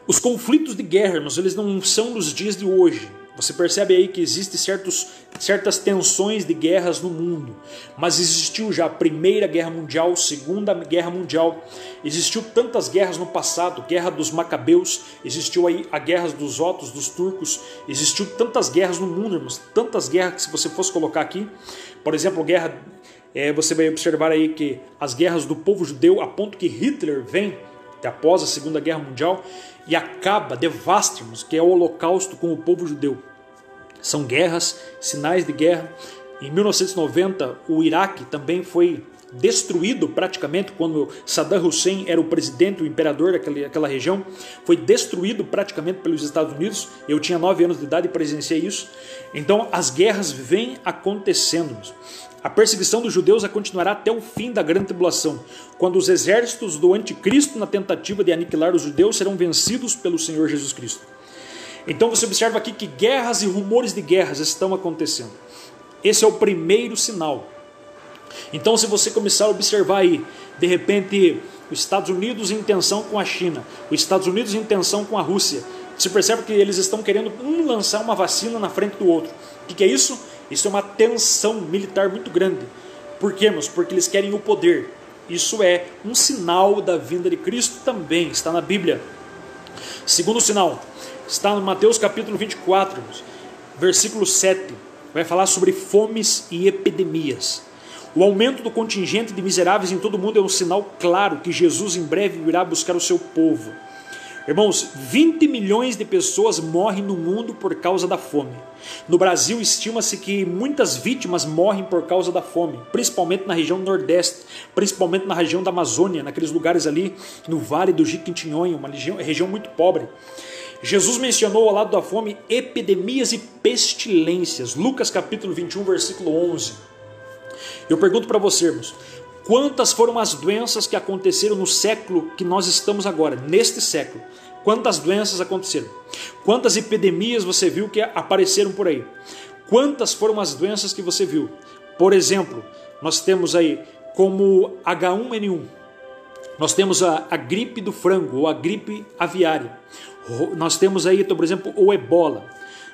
Os conflitos de guerra, irmãos, eles não são nos dias de hoje. Você percebe aí que existem certas tensões de guerras no mundo. Mas existiu já a Primeira Guerra Mundial, Segunda Guerra Mundial. Existiu tantas guerras no passado, Guerra dos Macabeus. Existiu aí a Guerra dos Otos, dos Turcos. Existiu tantas guerras no mundo, irmãos. Tantas guerras que se você fosse colocar aqui. Por exemplo, você vai observar aí que as guerras do povo judeu, a ponto que Hitler vem após a Segunda Guerra Mundial e acaba, devasta-nos, que é o holocausto com o povo judeu. São guerras, sinais de guerra. Em 1990, o Iraque também foi destruído praticamente, quando Saddam Hussein era o presidente, o imperador daquela região, foi destruído praticamente pelos Estados Unidos. Eu tinha 9 anos de idade e presenciei isso. Então as guerras vêm acontecendo. A perseguição dos judeus continuará até o fim da grande tribulação, quando os exércitos do anticristo, na tentativa de aniquilar os judeus, serão vencidos pelo Senhor Jesus Cristo. Então você observa aqui que guerras e rumores de guerras estão acontecendo. Esse é o primeiro sinal. Então, se você começar a observar aí, de repente, os Estados Unidos em tensão com a China, os Estados Unidos em tensão com a Rússia, você percebe que eles estão querendo lançar uma vacina na frente do outro. O que é isso? Isso é uma tensão militar muito grande. Por quê, irmãos? Porque eles querem o poder. Isso é um sinal da vinda de Cristo também, está na Bíblia. Segundo sinal, está no Mateus capítulo 24, versículo 7. Vai falar sobre fomes e epidemias. O aumento do contingente de miseráveis em todo o mundo é um sinal claro que Jesus em breve virá buscar o seu povo. Irmãos, 20 milhões de pessoas morrem no mundo por causa da fome. No Brasil, estima-se que muitas vítimas morrem por causa da fome, principalmente na região nordeste, principalmente na região da Amazônia, naqueles lugares ali no Vale do Jequitinhonha, uma região muito pobre. Jesus mencionou ao lado da fome epidemias e pestilências. Lucas capítulo 21, versículo 11. Eu pergunto para você, irmãos, quantas foram as doenças que aconteceram no século que nós estamos agora, neste século? Quantas doenças aconteceram? Quantas epidemias você viu que apareceram por aí? Quantas foram as doenças que você viu? Por exemplo, nós temos aí como H1N1, nós temos a gripe do frango ou a gripe aviária, nós temos aí, por exemplo, o ebola,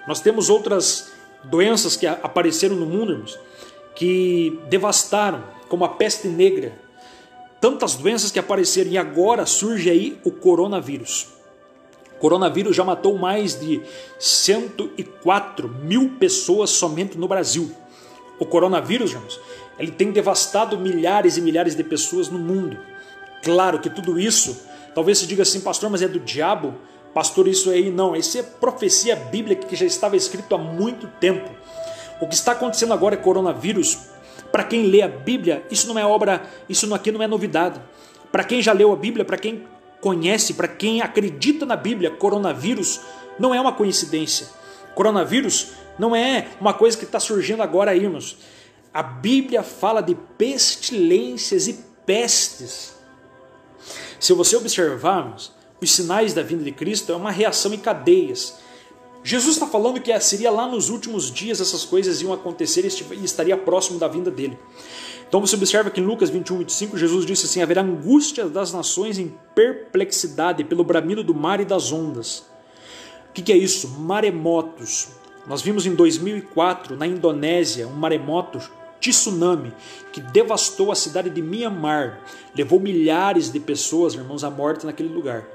nós temos outras doenças que apareceram no mundo, irmãos, que devastaram, como a peste negra, tantas doenças que apareceram, e agora surge aí o coronavírus. O coronavírus já matou mais de 104 mil pessoas somente no Brasil. O coronavírus, irmãos, ele tem devastado milhares e milhares de pessoas no mundo. Claro que tudo isso, talvez se diga assim, pastor, mas é do diabo? Pastor, isso aí não, isso é profecia bíblica que já estava escrito há muito tempo. O que está acontecendo agora é coronavírus. Para quem lê a Bíblia, isso não é obra, isso aqui não é novidade. Para quem já leu a Bíblia, para quem conhece, para quem acredita na Bíblia, coronavírus não é uma coincidência. Coronavírus não é uma coisa que está surgindo agora aí, irmãos. A Bíblia fala de pestilências e pestes. Se você observarmos, os sinais da vinda de Cristo é uma reação em cadeias. Jesus está falando que seria lá nos últimos dias essas coisas iam acontecer e estaria próximo da vinda dele. Então você observa que em Lucas 21, 25, Jesus disse assim: haverá angústia das nações em perplexidade pelo bramido do mar e das ondas. O que é isso? Maremotos. Nós vimos em 2004, na Indonésia, um maremoto tsunami que devastou a cidade de Myanmar, levou milhares de pessoas, irmãos, à morte naquele lugar.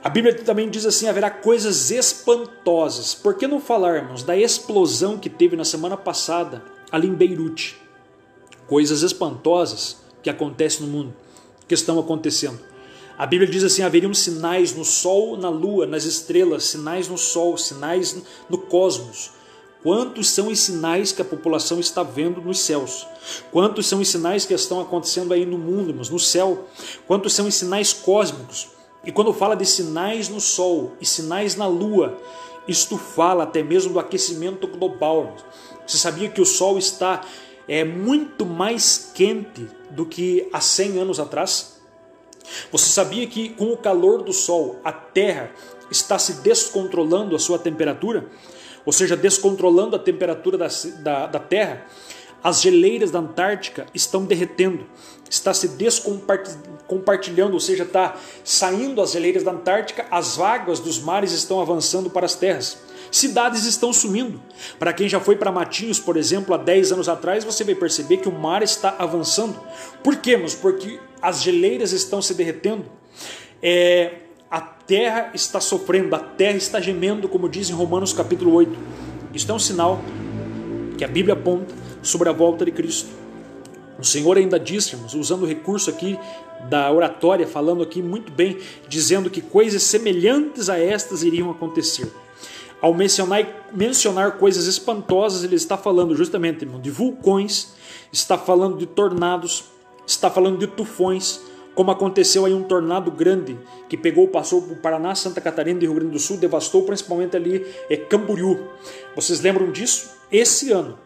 A Bíblia também diz assim: haverá coisas espantosas. Por que não falarmos da explosão que teve na semana passada ali em Beirute? Coisas espantosas que acontecem no mundo, que estão acontecendo. A Bíblia diz assim: haveriam sinais no sol, na lua, nas estrelas, sinais no sol, sinais no cosmos. Quantos são os sinais que a população está vendo nos céus? Quantos são os sinais que estão acontecendo aí no mundo, no céu? Quantos são os sinais cósmicos? E quando fala de sinais no sol e sinais na lua, isto fala até mesmo do aquecimento global. Você sabia que o sol está muito mais quente do que há 100 anos atrás? Você sabia que com o calor do sol a Terra está se descontrolando a sua temperatura? Ou seja, descontrolando a temperatura da Terra? As geleiras da Antártica estão derretendo, está se descompartilhando, ou seja, está saindo as geleiras da Antártica, as águas dos mares estão avançando para as terras. Cidades estão sumindo. Para quem já foi para Matinhos, por exemplo, há 10 anos atrás, você vai perceber que o mar está avançando. Por quê? Porque as geleiras estão se derretendo. A terra está sofrendo, a terra está gemendo, como diz em Romanos capítulo 8. Isto é um sinal que a Bíblia aponta sobre a volta de Cristo. O Senhor ainda disse, irmãos, usando o recurso aqui da oratória, falando aqui muito bem, dizendo que coisas semelhantes a estas iriam acontecer. Ao mencionar coisas espantosas, ele está falando justamente, irmão, de vulcões, está falando de tornados, está falando de tufões, como aconteceu aí um tornado grande que passou por Paraná, Santa Catarina e Rio Grande do Sul, devastou principalmente ali Camboriú. Vocês lembram disso? Esse ano.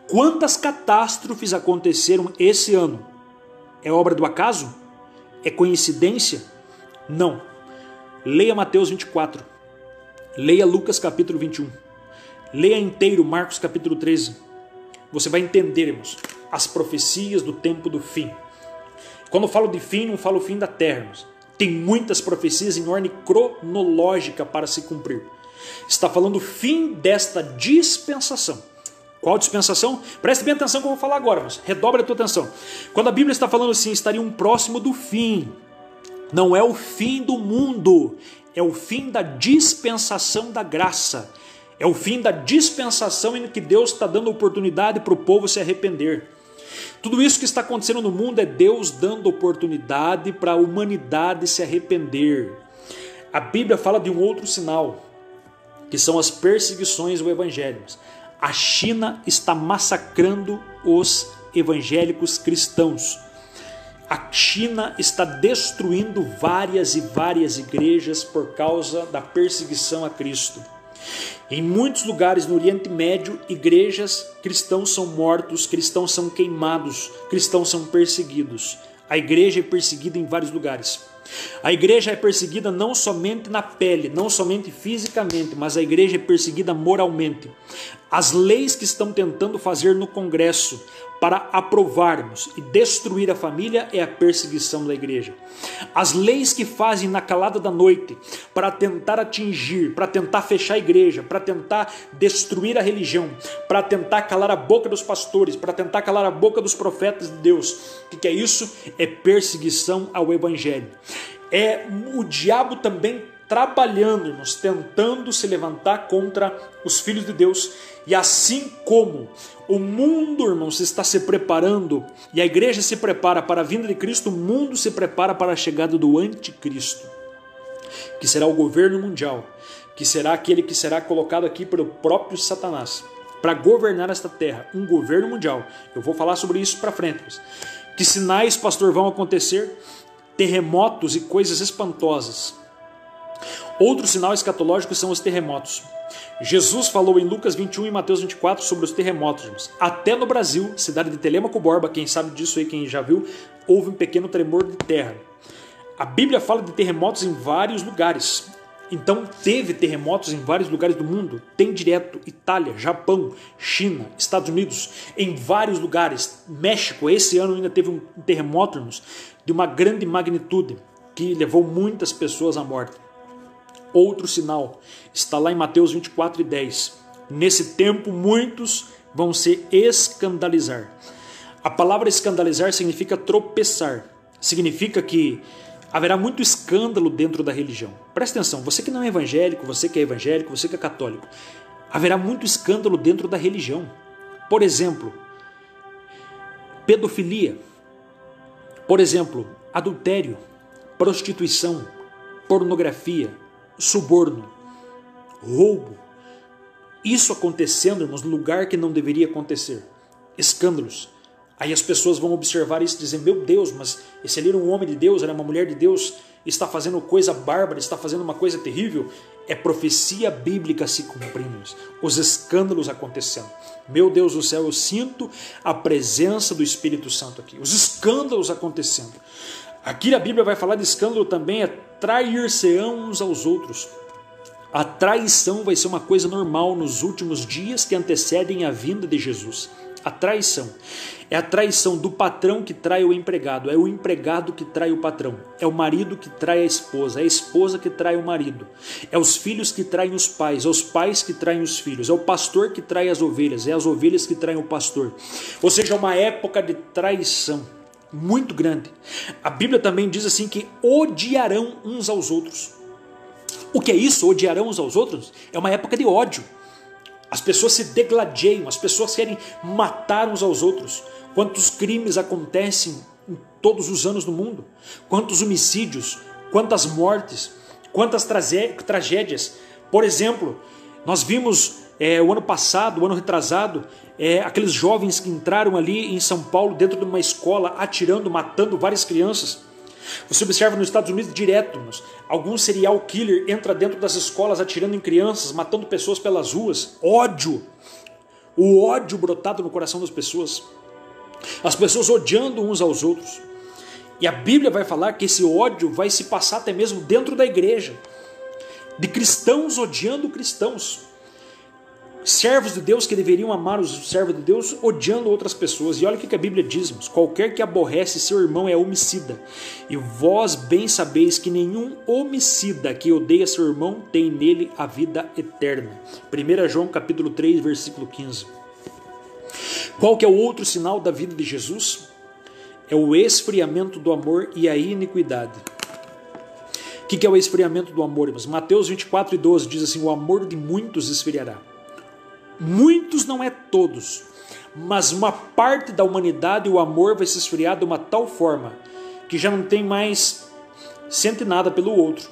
Quantas catástrofes aconteceram esse ano? É obra do acaso? É coincidência? Não. Leia Mateus 24. Leia Lucas capítulo 21. Leia inteiro Marcos capítulo 13. Você vai entender, irmãos, as profecias do tempo do fim. Quando eu falo de fim, não falo o fim da terra, irmãos. Tem muitas profecias em ordem cronológica para se cumprir. Está falando o fim desta dispensação. Qual dispensação? Preste bem atenção que eu vou falar agora, mas redobre a tua atenção. Quando a Bíblia está falando assim, estariam próximo do fim. Não é o fim do mundo, é o fim da dispensação da graça. É o fim da dispensação em que Deus está dando oportunidade para o povo se arrepender. Tudo isso que está acontecendo no mundo é Deus dando oportunidade para a humanidade se arrepender. A Bíblia fala de um outro sinal, que são as perseguições do evangelho. A China está massacrando os evangélicos cristãos. A China está destruindo várias e várias igrejas por causa da perseguição a Cristo. Em muitos lugares no Oriente Médio, igrejas, cristãos são mortos, cristãos são queimados, cristãos são perseguidos. A igreja é perseguida em vários lugares. A igreja é perseguida não somente na pele, não somente fisicamente, mas a igreja é perseguida moralmente. As leis que estão tentando fazer no Congresso para aprovarmos e destruir a família é a perseguição da igreja. As leis que fazem na calada da noite para tentar atingir, para tentar fechar a igreja, para tentar destruir a religião, para tentar calar a boca dos pastores, para tentar calar a boca dos profetas de Deus. O que é isso? É perseguição ao evangelho. É o diabo também trabalhando, irmãos, tentando se levantar contra os filhos de Deus. E assim como o mundo, irmãos, está se preparando e a igreja se prepara para a vinda de Cristo, o mundo se prepara para a chegada do anticristo, que será o governo mundial, que será aquele que será colocado aqui pelo próprio Satanás para governar esta terra, um governo mundial. Eu vou falar sobre isso para frente. Que sinais, pastor, vão acontecer? Terremotos e coisas espantosas. Outro sinal escatológico são os terremotos. Jesus falou em Lucas 21 e Mateus 24 sobre os terremotos. Irmãos. Até no Brasil, cidade de Telêmaco Borba, quem sabe disso aí, quem já viu, houve um pequeno tremor de terra. A Bíblia fala de terremotos em vários lugares. Então teve terremotos em vários lugares do mundo, tem direto, Itália, Japão, China, Estados Unidos, em vários lugares. México, esse ano ainda teve um terremoto, irmãos, de uma grande magnitude, que levou muitas pessoas à morte. Outro sinal está lá em Mateus 24:10. Nesse tempo muitos vão se escandalizar. A palavra escandalizar significa tropeçar. Significa que haverá muito escândalo dentro da religião. Presta atenção, você que não é evangélico, você que é católico, haverá muito escândalo dentro da religião. Por exemplo, pedofilia. Por exemplo, adultério, prostituição, pornografia, suborno, roubo. Isso acontecendo, irmãos, no lugar que não deveria acontecer. Escândalos. Aí as pessoas vão observar isso e dizer, meu Deus, mas esse ali era um homem de Deus, era uma mulher de Deus, está fazendo coisa bárbara, está fazendo uma coisa terrível. É profecia bíblica se cumprindo. Os escândalos acontecendo. Meu Deus do céu, eu sinto a presença do Espírito Santo aqui. Os escândalos acontecendo. Aqui a Bíblia vai falar de escândalo também, é trair-se-ão uns aos outros. A traição vai ser uma coisa normal nos últimos dias que antecedem a vinda de Jesus. A traição é a traição do patrão que trai o empregado, é o empregado que trai o patrão, é o marido que trai a esposa, é a esposa que trai o marido, é os filhos que traem os pais, é os pais que traem os filhos, é o pastor que trai as ovelhas, é as ovelhas que traem o pastor. Ou seja, é uma época de traição muito grande. A Bíblia também diz assim que odiarão uns aos outros. O que é isso? Odiarão uns aos outros? É uma época de ódio. As pessoas se degladiam, as pessoas querem matar uns aos outros. Quantos crimes acontecem em todos os anos no mundo? Quantos homicídios, quantas mortes, quantas tragédias. Por exemplo, nós vimos o ano passado, o ano retrasado, aqueles jovens que entraram ali em São Paulo dentro de uma escola, atirando, matando várias crianças. Você observa nos Estados Unidos direto, algum serial killer entra dentro das escolas atirando em crianças, matando pessoas pelas ruas. Ódio, o ódio brotado no coração das pessoas, as pessoas odiando uns aos outros. E a Bíblia vai falar que esse ódio vai se passar até mesmo dentro da igreja, de cristãos odiando cristãos. Servos de Deus que deveriam amar os servos de Deus odiando outras pessoas. E olha o que a Bíblia diz, irmãos. Qualquer que aborrece seu irmão é homicida. E vós bem sabeis que nenhum homicida que odeia seu irmão tem nele a vida eterna. 1 João capítulo 3, versículo 15. Qual que é o outro sinal da vida de Jesus? É o esfriamento do amor e a iniquidade. O que é o esfriamento do amor, irmãos? Mateus 24, 12 diz assim, o amor de muitos esfriará. Muitos não é todos, mas uma parte da humanidade o amor vai se esfriar de uma tal forma que já não tem mais, sente nada pelo outro.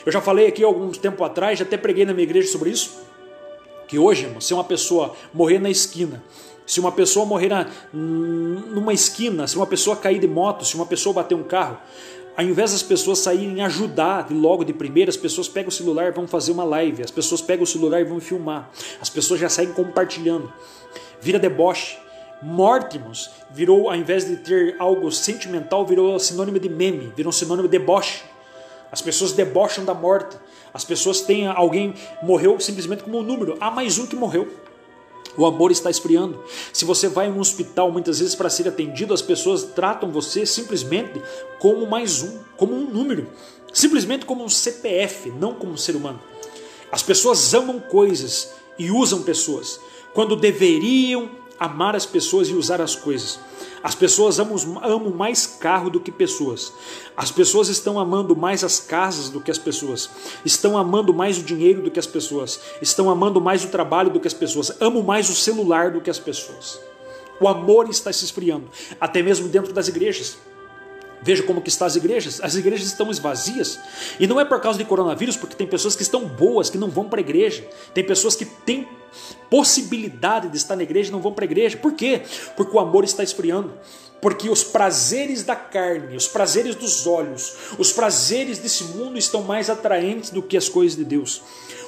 Eu já falei aqui algum tempo atrás, já até preguei na minha igreja sobre isso, que hoje, irmão, se uma pessoa morrer na esquina, se uma pessoa morrer numa esquina, se uma pessoa cair de moto, se uma pessoa bater um carro, ao invés das pessoas saírem ajudar logo de primeira, as pessoas pegam o celular e vão fazer uma live. As pessoas pegam o celular e vão filmar. As pessoas já saem compartilhando. Vira deboche. Morte, irmãos, virou, ao invés de ter algo sentimental, virou sinônimo de meme, virou sinônimo de deboche. As pessoas debocham da morte. As pessoas têm alguém morreu simplesmente como um número. Há mais um que morreu. O amor está esfriando. Se você vai em um hospital muitas vezes para ser atendido, as pessoas tratam você simplesmente como mais um, como um número, simplesmente como um CPF, não como um ser humano. As pessoas amam coisas e usam pessoas, quando deveriam amar as pessoas e usar as coisas. As pessoas amam mais carro do que pessoas. As pessoas estão amando mais as casas do que as pessoas. Estão amando mais o dinheiro do que as pessoas. Estão amando mais o trabalho do que as pessoas. Amam mais o celular do que as pessoas. O amor está se esfriando, até mesmo dentro das igrejas. Veja como que estão as igrejas. As igrejas estão vazias. E não é por causa de coronavírus, porque tem pessoas que estão boas, que não vão para a igreja. Tem pessoas que têm possibilidade de estar na igreja e não vão para a igreja. Por quê? Porque o amor está esfriando. Porque os prazeres da carne, os prazeres dos olhos, os prazeres desse mundo estão mais atraentes do que as coisas de Deus.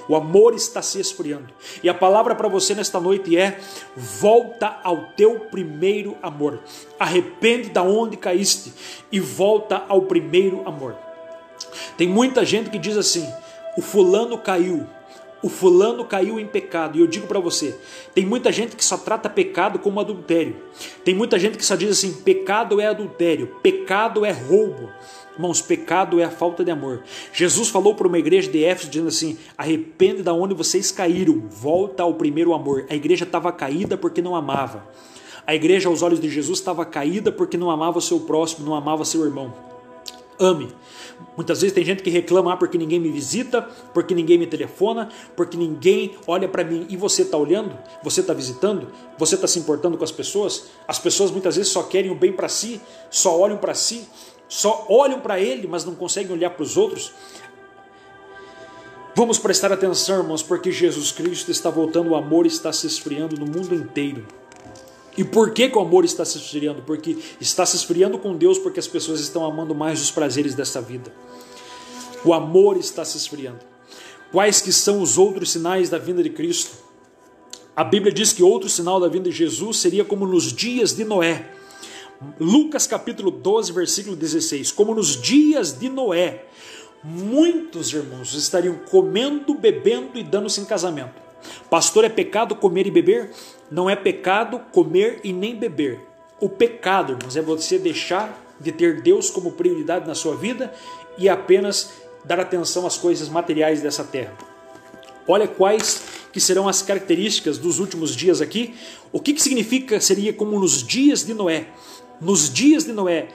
O amor está se esfriando. E a palavra para você nesta noite é: volta ao teu primeiro amor. Arrepende da onde caíste e volta ao primeiro amor. Tem muita gente que diz assim: o fulano caiu. O fulano caiu em pecado. E eu digo para você, tem muita gente que só trata pecado como adultério. Tem muita gente que só diz assim, pecado é adultério, pecado é roubo. Irmãos, pecado é a falta de amor. Jesus falou para uma igreja de Éfeso dizendo assim, arrepende da onde vocês caíram, volta ao primeiro amor. A igreja estava caída porque não amava. A igreja aos olhos de Jesus estava caída porque não amava o seu próximo, não amava seu irmão. Ame. Muitas vezes tem gente que reclama porque ninguém me visita, porque ninguém me telefona, porque ninguém olha para mim. E você está olhando? Você está visitando? Você está se importando com as pessoas? As pessoas muitas vezes só querem o bem para si, só olham para si, só olham para ele, mas não conseguem olhar para os outros. Vamos prestar atenção, irmãos, porque Jesus Cristo está voltando, o amor está se esfriando no mundo inteiro. E por que o amor está se esfriando? Porque está se esfriando com Deus, porque as pessoas estão amando mais os prazeres dessa vida. O amor está se esfriando. Quais que são os outros sinais da vinda de Cristo? A Bíblia diz que outro sinal da vinda de Jesus seria como nos dias de Noé. Lucas capítulo 12, versículo 16. Como nos dias de Noé, muitos irmãos estariam comendo, bebendo e dando-se em casamento. Pastor, é pecado comer e beber? Não é pecado comer e nem beber. O pecado, irmãos, é você deixar de ter Deus como prioridade na sua vida e apenas dar atenção às coisas materiais dessa terra. Olha quais que serão as características dos últimos dias aqui. O que significa seria como nos dias de Noé? Nos dias de Noé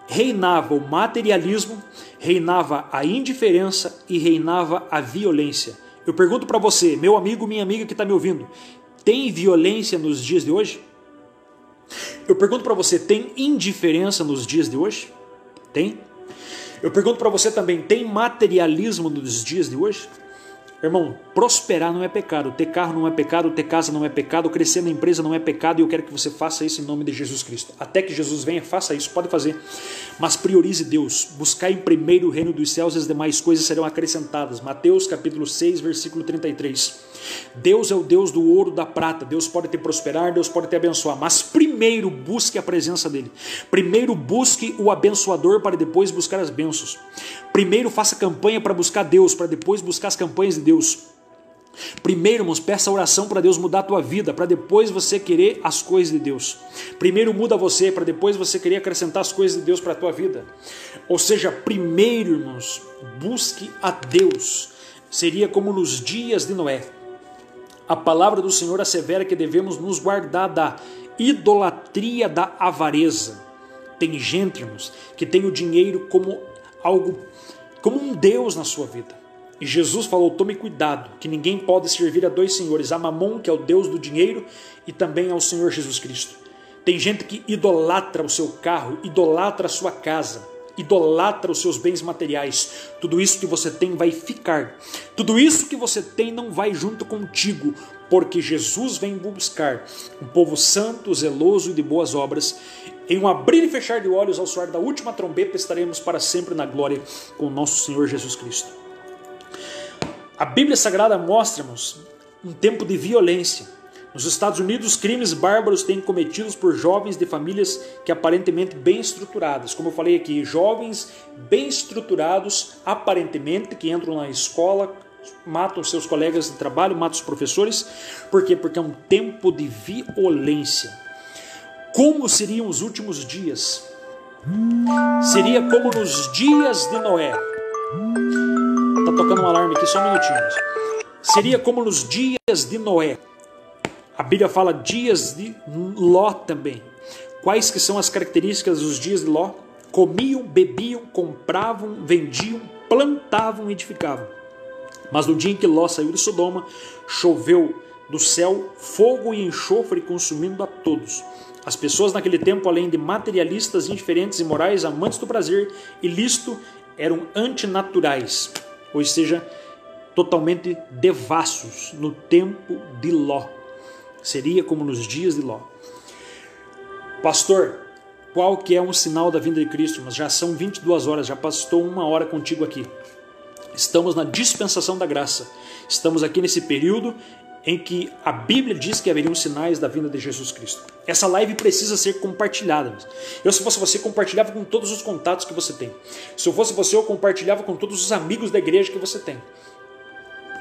reinava o materialismo, reinava a indiferença e reinava a violência. Eu pergunto para você, meu amigo, minha amiga que está me ouvindo, tem violência nos dias de hoje? Eu pergunto para você, tem indiferença nos dias de hoje? Tem? Eu pergunto para você também, tem materialismo nos dias de hoje? Irmão, prosperar não é pecado, ter carro não é pecado, ter casa não é pecado, crescer na empresa não é pecado, e eu quero que você faça isso em nome de Jesus Cristo. Até que Jesus venha, faça isso, pode fazer. Mas priorize Deus, buscar em primeiro o reino dos céus e as demais coisas serão acrescentadas. Mateus capítulo 6, versículo 33. Deus é o Deus do ouro, da prata. Deus pode te prosperar, Deus pode te abençoar, mas primeiro busque a presença dele. Primeiro busque o abençoador para depois buscar as bênçãos. Primeiro faça campanha para buscar Deus, para depois buscar as campanhas de Deus. Primeiro, irmãos, peça oração para Deus mudar a tua vida, para depois você querer as coisas de Deus. Primeiro muda você, para depois você querer acrescentar as coisas de Deus para a tua vida. Ou seja, primeiro, irmãos, busque a Deus. Seria como nos dias de Noé. A palavra do Senhor assevera que devemos nos guardar da idolatria da avareza. Tem gente, irmãos, que tem o dinheiro como algo, como um Deus na sua vida. E Jesus falou, tome cuidado, que ninguém pode servir a dois senhores, a Mamon, que é o Deus do dinheiro, e também ao Senhor Jesus Cristo. Tem gente que idolatra o seu carro, idolatra a sua casa, idolatra os seus bens materiais. Tudo isso que você tem vai ficar. Tudo isso que você tem não vai junto contigo, porque Jesus vem buscar um povo santo, zeloso e de boas obras. Em um abrir e fechar de olhos, ao soar da última trombeta, estaremos para sempre na glória com o nosso Senhor Jesus Cristo. A Bíblia Sagrada mostra-nos um tempo de violência. Nos Estados Unidos, crimes bárbaros têm cometidos por jovens de famílias que aparentemente bem estruturadas. Como eu falei aqui, jovens bem estruturados, aparentemente, que entram na escola, matam seus colegas de trabalho, matam os professores. Por quê? Porque é um tempo de violência. Como seriam os últimos dias? Seria como nos dias de Noé. Está tocando um alarme aqui, só um minutinho. Seria como nos dias de Noé. A Bíblia fala dias de Ló também. Quais que são as características dos dias de Ló? Comiam, bebiam, compravam, vendiam, plantavam e edificavam. Mas no dia em que Ló saiu de Sodoma, choveu do céu fogo e enxofre consumindo a todos. As pessoas naquele tempo, além de materialistas, indiferentes, imorais, amantes do prazer ilícito, eram antinaturais, ou seja, totalmente devassos no tempo de Ló. Seria como nos dias de Ló. Pastor, qual que é um sinal da vinda de Cristo? Mas já são 22 horas, já passou 1 hora contigo aqui. Estamos na dispensação da graça. Estamos aqui nesse período em que a Bíblia diz que haveriam sinais da vinda de Jesus Cristo. Essa live precisa ser compartilhada. Eu, se fosse você, compartilhava com todos os contatos que você tem. Se eu fosse você, eu compartilhava com todos os amigos da igreja que você tem.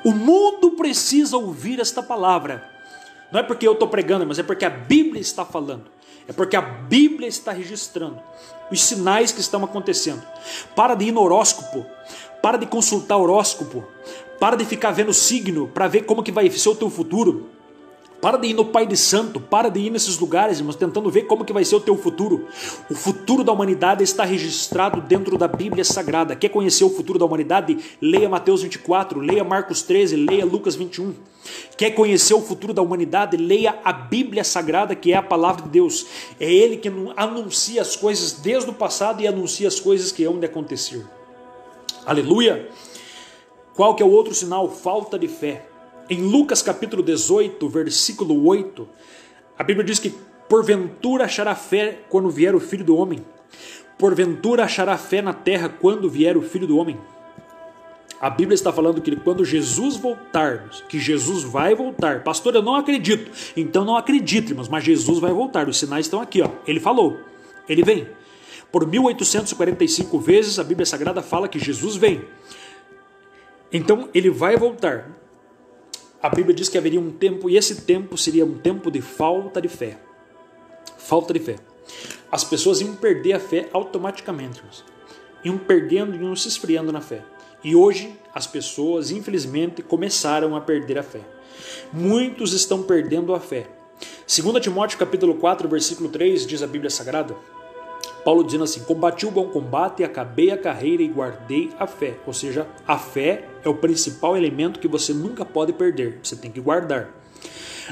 O mundo precisa ouvir esta palavra. Não é porque eu estou pregando, mas é porque a Bíblia está falando. É porque a Bíblia está registrando os sinais que estão acontecendo. Para de ir no horóscopo. Para de consultar horóscopo. Para de ficar vendo signo para ver como que vai ser o teu futuro. Para de ir no Pai de Santo, para de ir nesses lugares, irmãos, tentando ver como que vai ser o teu futuro. O futuro da humanidade está registrado dentro da Bíblia Sagrada. Quer conhecer o futuro da humanidade? Leia Mateus 24, leia Marcos 13, leia Lucas 21. Quer conhecer o futuro da humanidade? Leia a Bíblia Sagrada, que é a palavra de Deus. É Ele que anuncia as coisas desde o passado e anuncia as coisas que hão de acontecer. Aleluia! Qual que é o outro sinal? Falta de fé. Em Lucas capítulo 18, versículo 8, a Bíblia diz que porventura achará fé quando vier o Filho do Homem. Porventura achará fé na terra quando vier o Filho do Homem. A Bíblia está falando que quando Jesus voltar, que Jesus vai voltar. Pastor, eu não acredito. Então não acredite, irmãos, mas Jesus vai voltar. Os sinais estão aqui, ó. Ele falou, ele vem. Por 1845 vezes a Bíblia Sagrada fala que Jesus vem. Então ele vai voltar. A Bíblia diz que haveria um tempo, e esse tempo seria um tempo de falta de fé. Falta de fé. As pessoas iam perder a fé automaticamente. Iam perdendo, iam se esfriando na fé. E hoje as pessoas, infelizmente, começaram a perder a fé. Muitos estão perdendo a fé. 2 Timóteo capítulo 4, versículo 3, diz a Bíblia Sagrada, Paulo dizendo assim, combati o bom combate, acabei a carreira e guardei a fé. Ou seja, a fé é o principal elemento que você nunca pode perder. Você tem que guardar.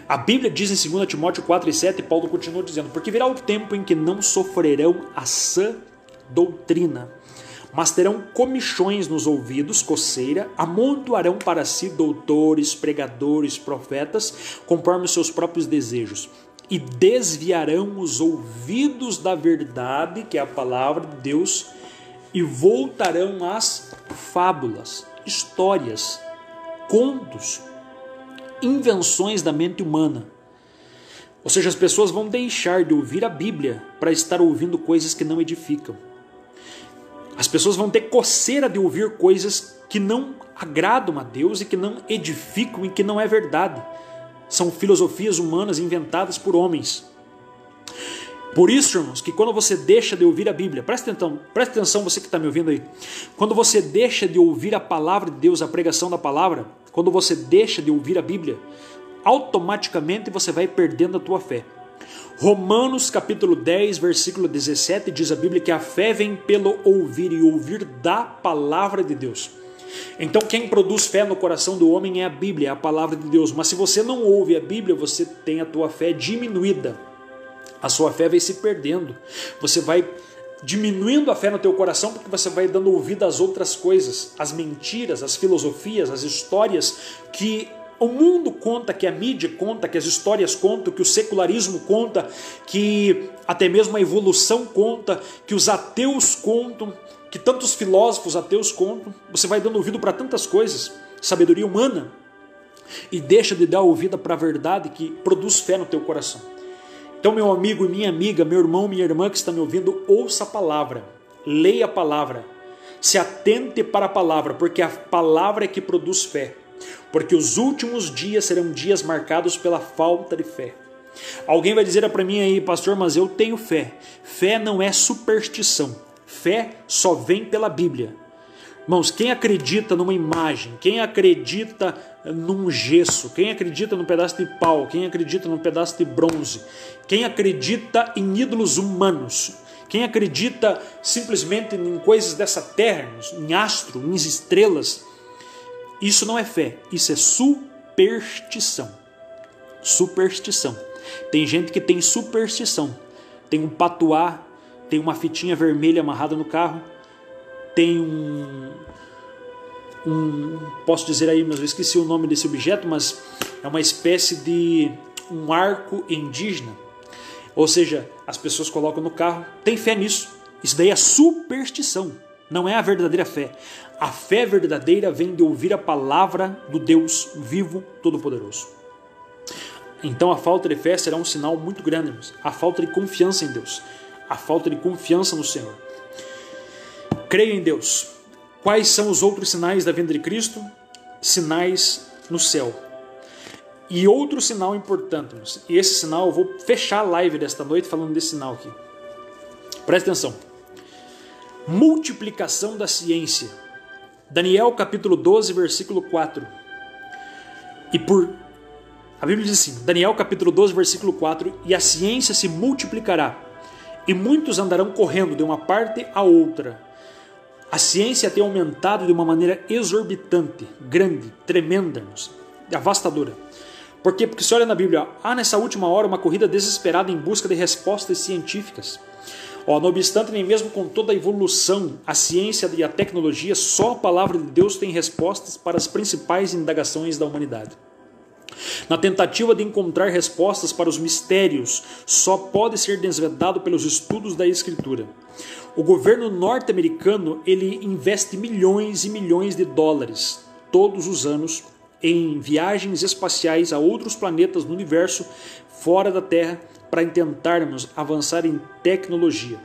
A Bíblia diz em 2 Timóteo 4 e 7, Paulo continua dizendo, porque virá o tempo em que não sofrerão a sã doutrina, mas terão comichões nos ouvidos, coceira, amontoarão para si doutores, pregadores, profetas, conforme os seus próprios desejos. E desviarão os ouvidos da verdade, que é a palavra de Deus, e voltarão às fábulas, histórias, contos, invenções da mente humana. Ou seja, as pessoas vão deixar de ouvir a Bíblia para estar ouvindo coisas que não edificam. As pessoas vão ter coceira de ouvir coisas que não agradam a Deus e que não edificam e que não é verdade. São filosofias humanas inventadas por homens. Por isso, irmãos, que quando você deixa de ouvir a Bíblia, preste atenção você que está me ouvindo aí. Quando você deixa de ouvir a palavra de Deus, a pregação da palavra, quando você deixa de ouvir a Bíblia, automaticamente você vai perdendo a tua fé. Romanos capítulo 10, versículo 17, diz a Bíblia que a fé vem pelo ouvir e ouvir da palavra de Deus. Então quem produz fé no coração do homem é a Bíblia, é a palavra de Deus. Mas se você não ouve a Bíblia, você tem a tua fé diminuída. A sua fé vai se perdendo. Você vai diminuindo a fé no teu coração porque você vai dando ouvido às outras coisas, às mentiras, às filosofias, às histórias que o mundo conta, que a mídia conta, que as histórias contam, que o secularismo conta, que até mesmo a evolução conta, que os ateus contam, que tantos filósofos ateus contam. Você vai dando ouvido para tantas coisas, sabedoria humana, e deixa de dar ouvido para a verdade que produz fé no teu coração. Então, meu amigo e minha amiga, meu irmão, minha irmã que está me ouvindo, ouça a palavra, leia a palavra, se atente para a palavra, porque a palavra é que produz fé. Porque os últimos dias serão dias marcados pela falta de fé. Alguém vai dizer para mim aí, pastor, mas eu tenho fé. Fé não é superstição. Fé só vem pela Bíblia. Irmãos, quem acredita numa imagem, quem acredita num gesso, quem acredita num pedaço de pau, quem acredita num pedaço de bronze, quem acredita em ídolos humanos, quem acredita simplesmente em coisas dessa terra, em astro, em estrelas, isso não é fé, isso é superstição. Superstição. Tem gente que tem superstição. Tem um patuá, tem uma fitinha vermelha amarrada no carro, tem posso dizer aí, mas eu esqueci o nome desse objeto, mas é uma espécie de um arco indígena. Ou seja, as pessoas colocam no carro, tem fé nisso. Isso daí é superstição, não é a verdadeira fé. A fé verdadeira vem de ouvir a palavra do Deus vivo, todo-poderoso. Então a falta de fé será um sinal muito grande, irmãos. A falta de confiança em Deus, a falta de confiança no Senhor. Creia em Deus. Quais são os outros sinais da vinda de Cristo? sinais no céu. E outro sinal importante, e esse sinal, eu vou fechar a live desta noite falando desse sinal aqui. Presta atenção. Multiplicação da ciência. Daniel capítulo 12, versículo 4. A Bíblia diz assim, Daniel capítulo 12, versículo 4, e a ciência se multiplicará, e muitos andarão correndo de uma parte a outra. A ciência tem aumentado de uma maneira exorbitante, grande, tremenda, avastadora. Por quê? Porque se olha na Bíblia, há nessa última hora uma corrida desesperada em busca de respostas científicas. Não obstante, nem mesmo com toda a evolução, a ciência e a tecnologia, só a palavra de Deus tem respostas para as principais indagações da humanidade. Na tentativa de encontrar respostas para os mistérios, só pode ser desvendado pelos estudos da Escritura. O governo norte-americano ele investe milhões e milhões de dólares todos os anos em viagens espaciais a outros planetas no universo fora da Terra para tentarmos avançar em tecnologia.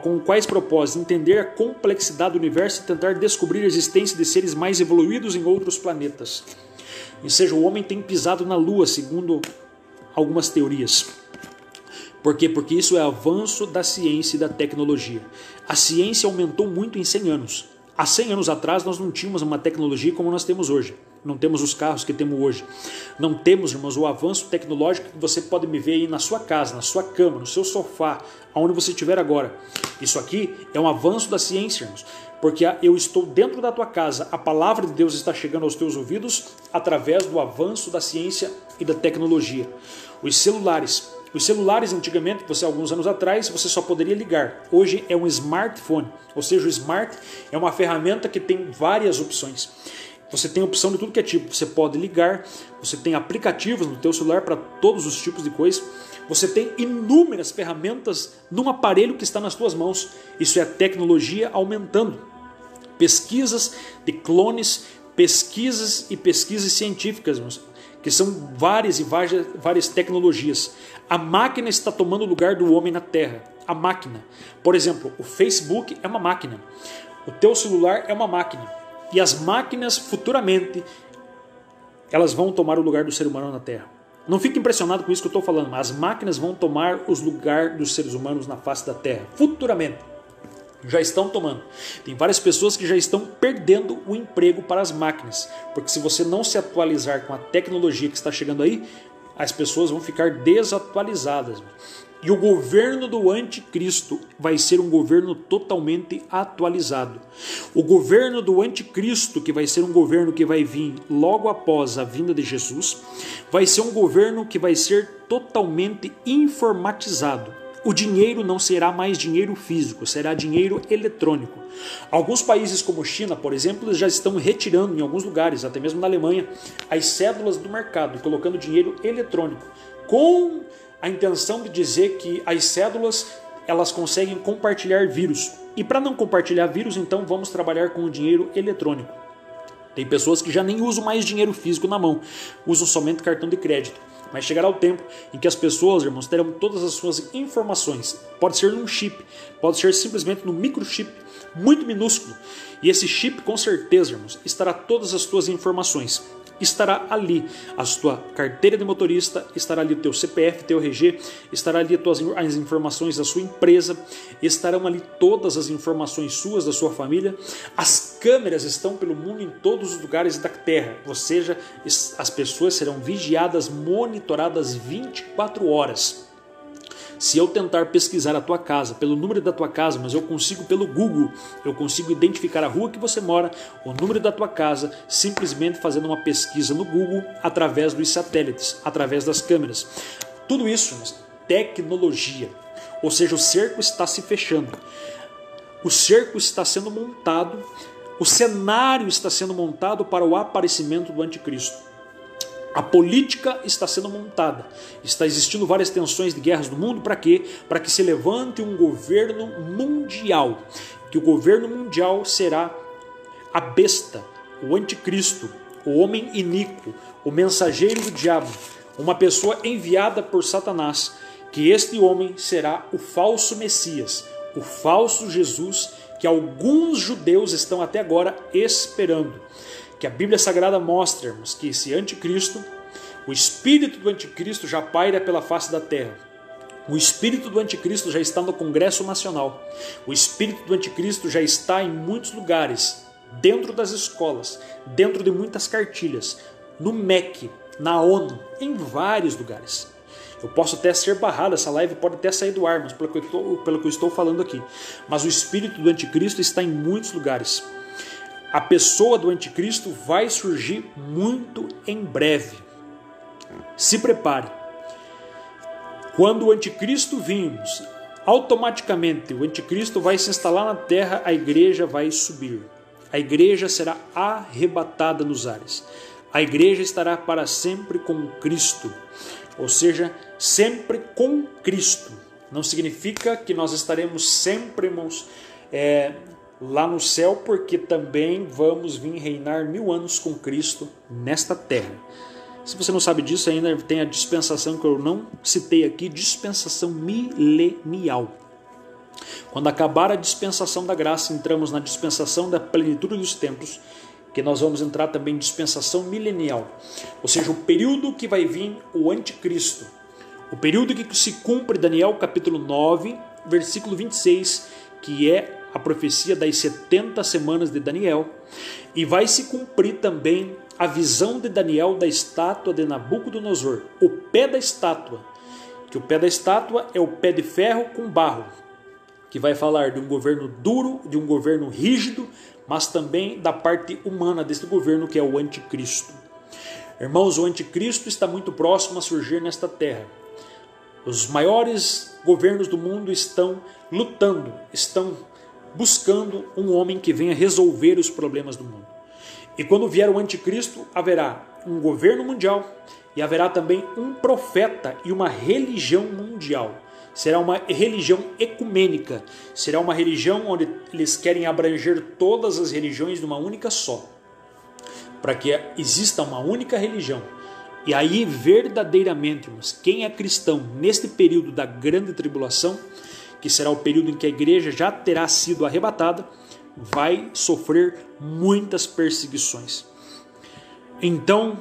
Com quais propósitos? Entender a complexidade do universo e tentar descobrir a existência de seres mais evoluídos em outros planetas. Ou seja, o homem tem pisado na Lua, segundo algumas teorias. Por quê? Porque isso é avanço da ciência e da tecnologia. A ciência aumentou muito em 100 anos. Há 100 anos atrás nós não tínhamos uma tecnologia como nós temos hoje. Não temos os carros que temos hoje. Não temos, irmãos, o avanço tecnológico que você pode me ver aí na sua casa, na sua cama, no seu sofá, aonde você estiver agora. Isso aqui é um avanço da ciência, irmãos. Porque eu estou dentro da tua casa, a palavra de Deus está chegando aos teus ouvidos através do avanço da ciência e da tecnologia. Os celulares antigamente, alguns anos atrás, você só poderia ligar. Hoje é um smartphone, ou seja, o smart é uma ferramenta que tem várias opções. Você tem opção de tudo que é tipo. Você pode ligar, você tem aplicativos no teu celular para todos os tipos de coisas. Você tem inúmeras ferramentas num aparelho que está nas tuas mãos. Isso é a tecnologia aumentando. Pesquisas de clones, pesquisas científicas, que são várias tecnologias. A máquina está tomando o lugar do homem na Terra. A máquina. Por exemplo, o Facebook é uma máquina. O teu celular é uma máquina. E as máquinas, futuramente, elas vão tomar o lugar do ser humano na Terra. Não fique impressionado com isso que eu estou falando, mas as máquinas vão tomar os lugares dos seres humanos na face da Terra. Futuramente. Já estão tomando. Tem várias pessoas que já estão perdendo o emprego para as máquinas. Porque se você não se atualizar com a tecnologia que está chegando aí, as pessoas vão ficar desatualizadas. E o governo do anticristo vai ser um governo totalmente atualizado. O governo do anticristo, que vai ser um governo que vai vir logo após a vinda de Jesus, vai ser um governo que vai ser totalmente informatizado. O dinheiro não será mais dinheiro físico, será dinheiro eletrônico. Alguns países como China, por exemplo, já estão retirando em alguns lugares, até mesmo na Alemanha, as cédulas do mercado e colocando dinheiro eletrônico, com a intenção de dizer que as cédulas elas conseguem compartilhar vírus. E para não compartilhar vírus, então vamos trabalhar com o dinheiro eletrônico. Tem pessoas que já nem usam mais dinheiro físico na mão, usam somente cartão de crédito. Mas chegará o tempo em que as pessoas, irmãos, terão todas as suas informações. Pode ser num chip, pode ser simplesmente num microchip, muito minúsculo. E esse chip, com certeza, irmãos, estará todas as tuas informações. Estará ali a tua carteira de motorista, estará ali o teu CPF, teu RG, estará ali as informações da sua empresa, estarão ali todas as informações suas, da sua família. As câmeras estão pelo mundo em todos os lugares da Terra, ou seja, as pessoas serão vigiadas, monitoradas 24 horas. Se eu tentar pesquisar a tua casa, pelo número da tua casa, mas eu consigo pelo Google, eu consigo identificar a rua que você mora, o número da tua casa, simplesmente fazendo uma pesquisa no Google através dos satélites, através das câmeras. Tudo isso, tecnologia. Ou seja, o cerco está se fechando. O cerco está sendo montado, o cenário está sendo montado para o aparecimento do anticristo. A política está sendo montada. Está existindo várias tensões de guerras no mundo. Para quê? Para que se levante um governo mundial. Que o governo mundial será a besta, o anticristo, o homem iníquo, o mensageiro do diabo, uma pessoa enviada por Satanás. Que este homem será o falso Messias, o falso Jesus, que alguns judeus estão até agora esperando. que a Bíblia Sagrada mostra que esse anticristo, o espírito do anticristo já paira pela face da terra. O espírito do anticristo já está no Congresso Nacional. O espírito do anticristo já está em muitos lugares, dentro das escolas, dentro de muitas cartilhas, no MEC, na ONU, em vários lugares. Eu posso até ser barrado, essa live pode até sair do ar, mas pelo que eu estou falando aqui. Mas o espírito do anticristo está em muitos lugares. A pessoa do anticristo vai surgir muito em breve. Se prepare. Quando o anticristo virmos, automaticamente o anticristo vai se instalar na terra, a igreja vai subir. A igreja será arrebatada nos ares. A igreja estará para sempre com Cristo. Ou seja, sempre com Cristo. Não significa que nós estaremos sempre, irmãos, lá no céu, porque também vamos vir reinar 1000 anos com Cristo nesta terra. Se você não sabe disso, ainda tem a dispensação que eu não citei aqui, dispensação milenial. Quando acabar a dispensação da graça, entramos na dispensação da plenitude dos tempos, que nós vamos entrar também em dispensação milenial. Ou seja, o período que vai vir o anticristo. O período que se cumpre Daniel capítulo 9, versículo 26, que é a profecia das 70 semanas de Daniel. E vai se cumprir também a visão de Daniel da estátua de Nabucodonosor. O pé da estátua, que o pé da estátua é o pé de ferro com barro, que vai falar de um governo duro, de um governo rígido, mas também da parte humana deste governo, que é o anticristo. Irmãos, o anticristo está muito próximo a surgir nesta terra. Os maiores governos do mundo estão lutando, estão buscando um homem que venha resolver os problemas do mundo. E quando vier o anticristo, haverá um governo mundial e haverá também um profeta e uma religião mundial. Será uma religião ecumênica, será uma religião onde eles querem abranger todas as religiões numa única só, para que exista uma única religião. E aí, verdadeiramente, irmãos, quem é cristão neste período da grande tribulação, que será o período em que a igreja já terá sido arrebatada, vai sofrer muitas perseguições. Então,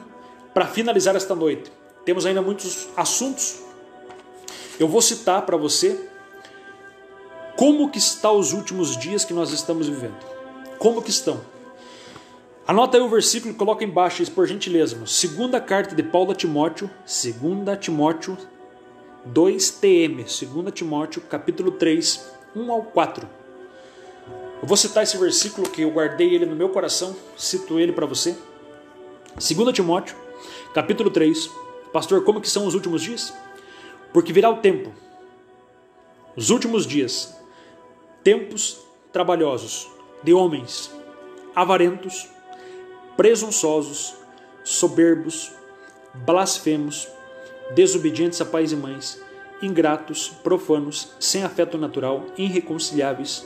para finalizar esta noite, temos ainda muitos assuntos. Eu vou citar para você como que estão os últimos dias que nós estamos vivendo. Como que estão? Anota aí o versículo e coloca embaixo, por gentileza. Segunda carta de Paulo a Timóteo, 2 Timóteo 2TM, 2 Timóteo capítulo 3, 1 ao 4. Eu vou citar esse versículo que eu guardei ele no meu coração, cito ele para você. 2 Timóteo capítulo 3. Pastor, como que são os últimos dias? Porque virá o tempo, os últimos dias, tempos trabalhosos, de homens avarentos, presunçosos, soberbos, blasfemos, desobedientes a pais e mães, ingratos, profanos, sem afeto natural, irreconciliáveis,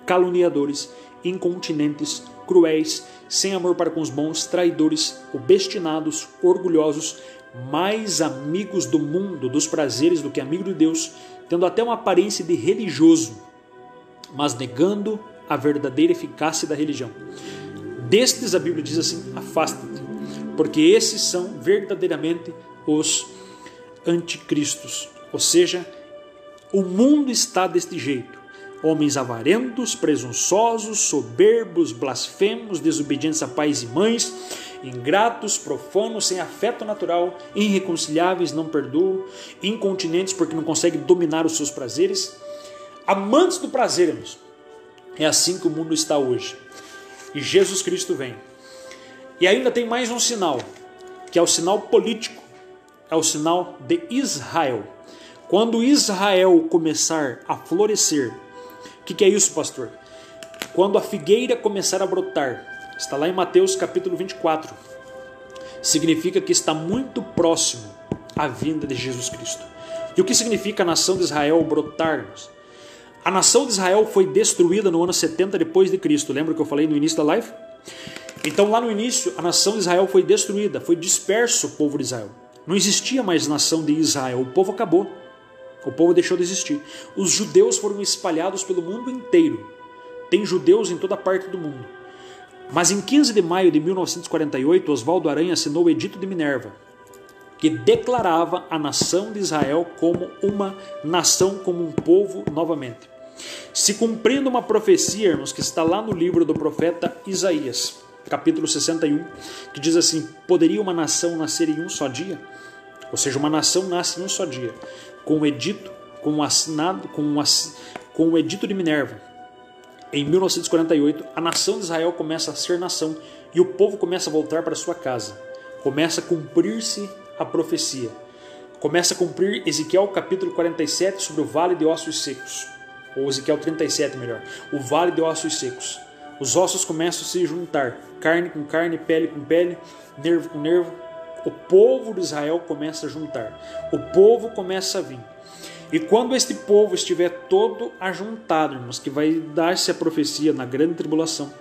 caluniadores, incontinentes, cruéis, sem amor para com os bons, traidores, obstinados, orgulhosos, mais amigos do mundo, dos prazeres, do que amigo de Deus, tendo até uma aparência de religioso, mas negando a verdadeira eficácia da religião. Destes a Bíblia diz assim: afasta-te, porque esses são verdadeiramente os anticristos. Ou seja, o mundo está deste jeito: homens avarentos, presunçosos, soberbos, blasfemos, desobedientes a pais e mães, ingratos, profanos, sem afeto natural, irreconciliáveis, não perdoam, incontinentes porque não conseguem dominar os seus prazeres, amantes do prazer, irmãos. É assim que o mundo está hoje. E Jesus Cristo vem. E ainda tem mais um sinal, que é o sinal político, é o sinal de Israel. Quando Israel começar a florescer, o que é isso, pastor? Quando a figueira começar a brotar, está lá em Mateus capítulo 24, significa que está muito próximo a vinda de Jesus Cristo. E o que significa a nação de Israel brotar? A nação de Israel foi destruída no ano 70 depois de Cristo. Lembra que eu falei no início da live? Então lá no início a nação de Israel foi destruída, foi disperso o povo de Israel. Não existia mais nação de Israel, o povo acabou. O povo deixou de existir. Os judeus foram espalhados pelo mundo inteiro. Tem judeus em toda parte do mundo. Mas em 15 de maio de 1948, Oswaldo Aranha assinou o Edito de Minerva, que declarava a nação de Israel como uma nação, como um povo novamente. Se cumprindo uma profecia, irmãos, que está lá no livro do profeta Isaías, capítulo 61, que diz assim: poderia uma nação nascer em um só dia? Ou seja, uma nação nasce em um só dia, com o edito, com o edito de Minerva. Em 1948, a nação de Israel começa a ser nação e o povo começa a voltar para sua casa. Começa a cumprir-se a profecia. Começa a cumprir Ezequiel capítulo 47 sobre o vale de ossos secos. Ou Ezequiel 37, melhor. O vale de ossos secos. Os ossos começam a se juntar. Carne com carne, pele com pele, nervo com nervo. O povo de Israel começa a juntar. O povo começa a vir. E quando este povo estiver todo ajuntado, irmãos, que vai dar-se a profecia na grande tribulação,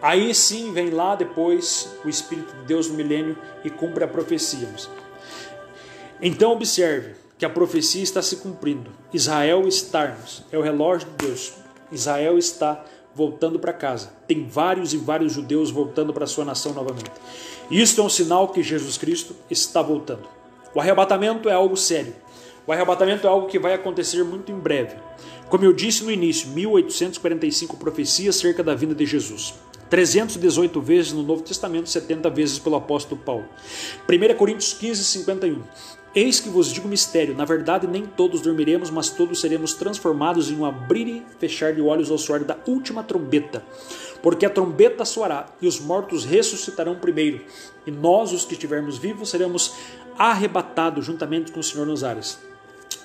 aí sim vem lá depois o Espírito de Deus no milênio e cumpre a profecia, irmãos. Então observe que a profecia está se cumprindo. Israel está, irmãos, é o relógio de Deus. Israel está voltando para casa. Tem vários e vários judeus voltando para a sua nação novamente. Isto é um sinal que Jesus Cristo está voltando. O arrebatamento é algo sério. O arrebatamento é algo que vai acontecer muito em breve. Como eu disse no início, 1845 profecias acerca da vinda de Jesus. 318 vezes no Novo Testamento, 70 vezes pelo apóstolo Paulo. 1 Coríntios 15, 51. Eis que vos digo mistério, na verdade nem todos dormiremos, mas todos seremos transformados em um abrir e fechar de olhos ao soar da última trombeta. Porque a trombeta soará, e os mortos ressuscitarão primeiro, e nós, os que estivermos vivos, seremos arrebatados juntamente com o Senhor nos ares.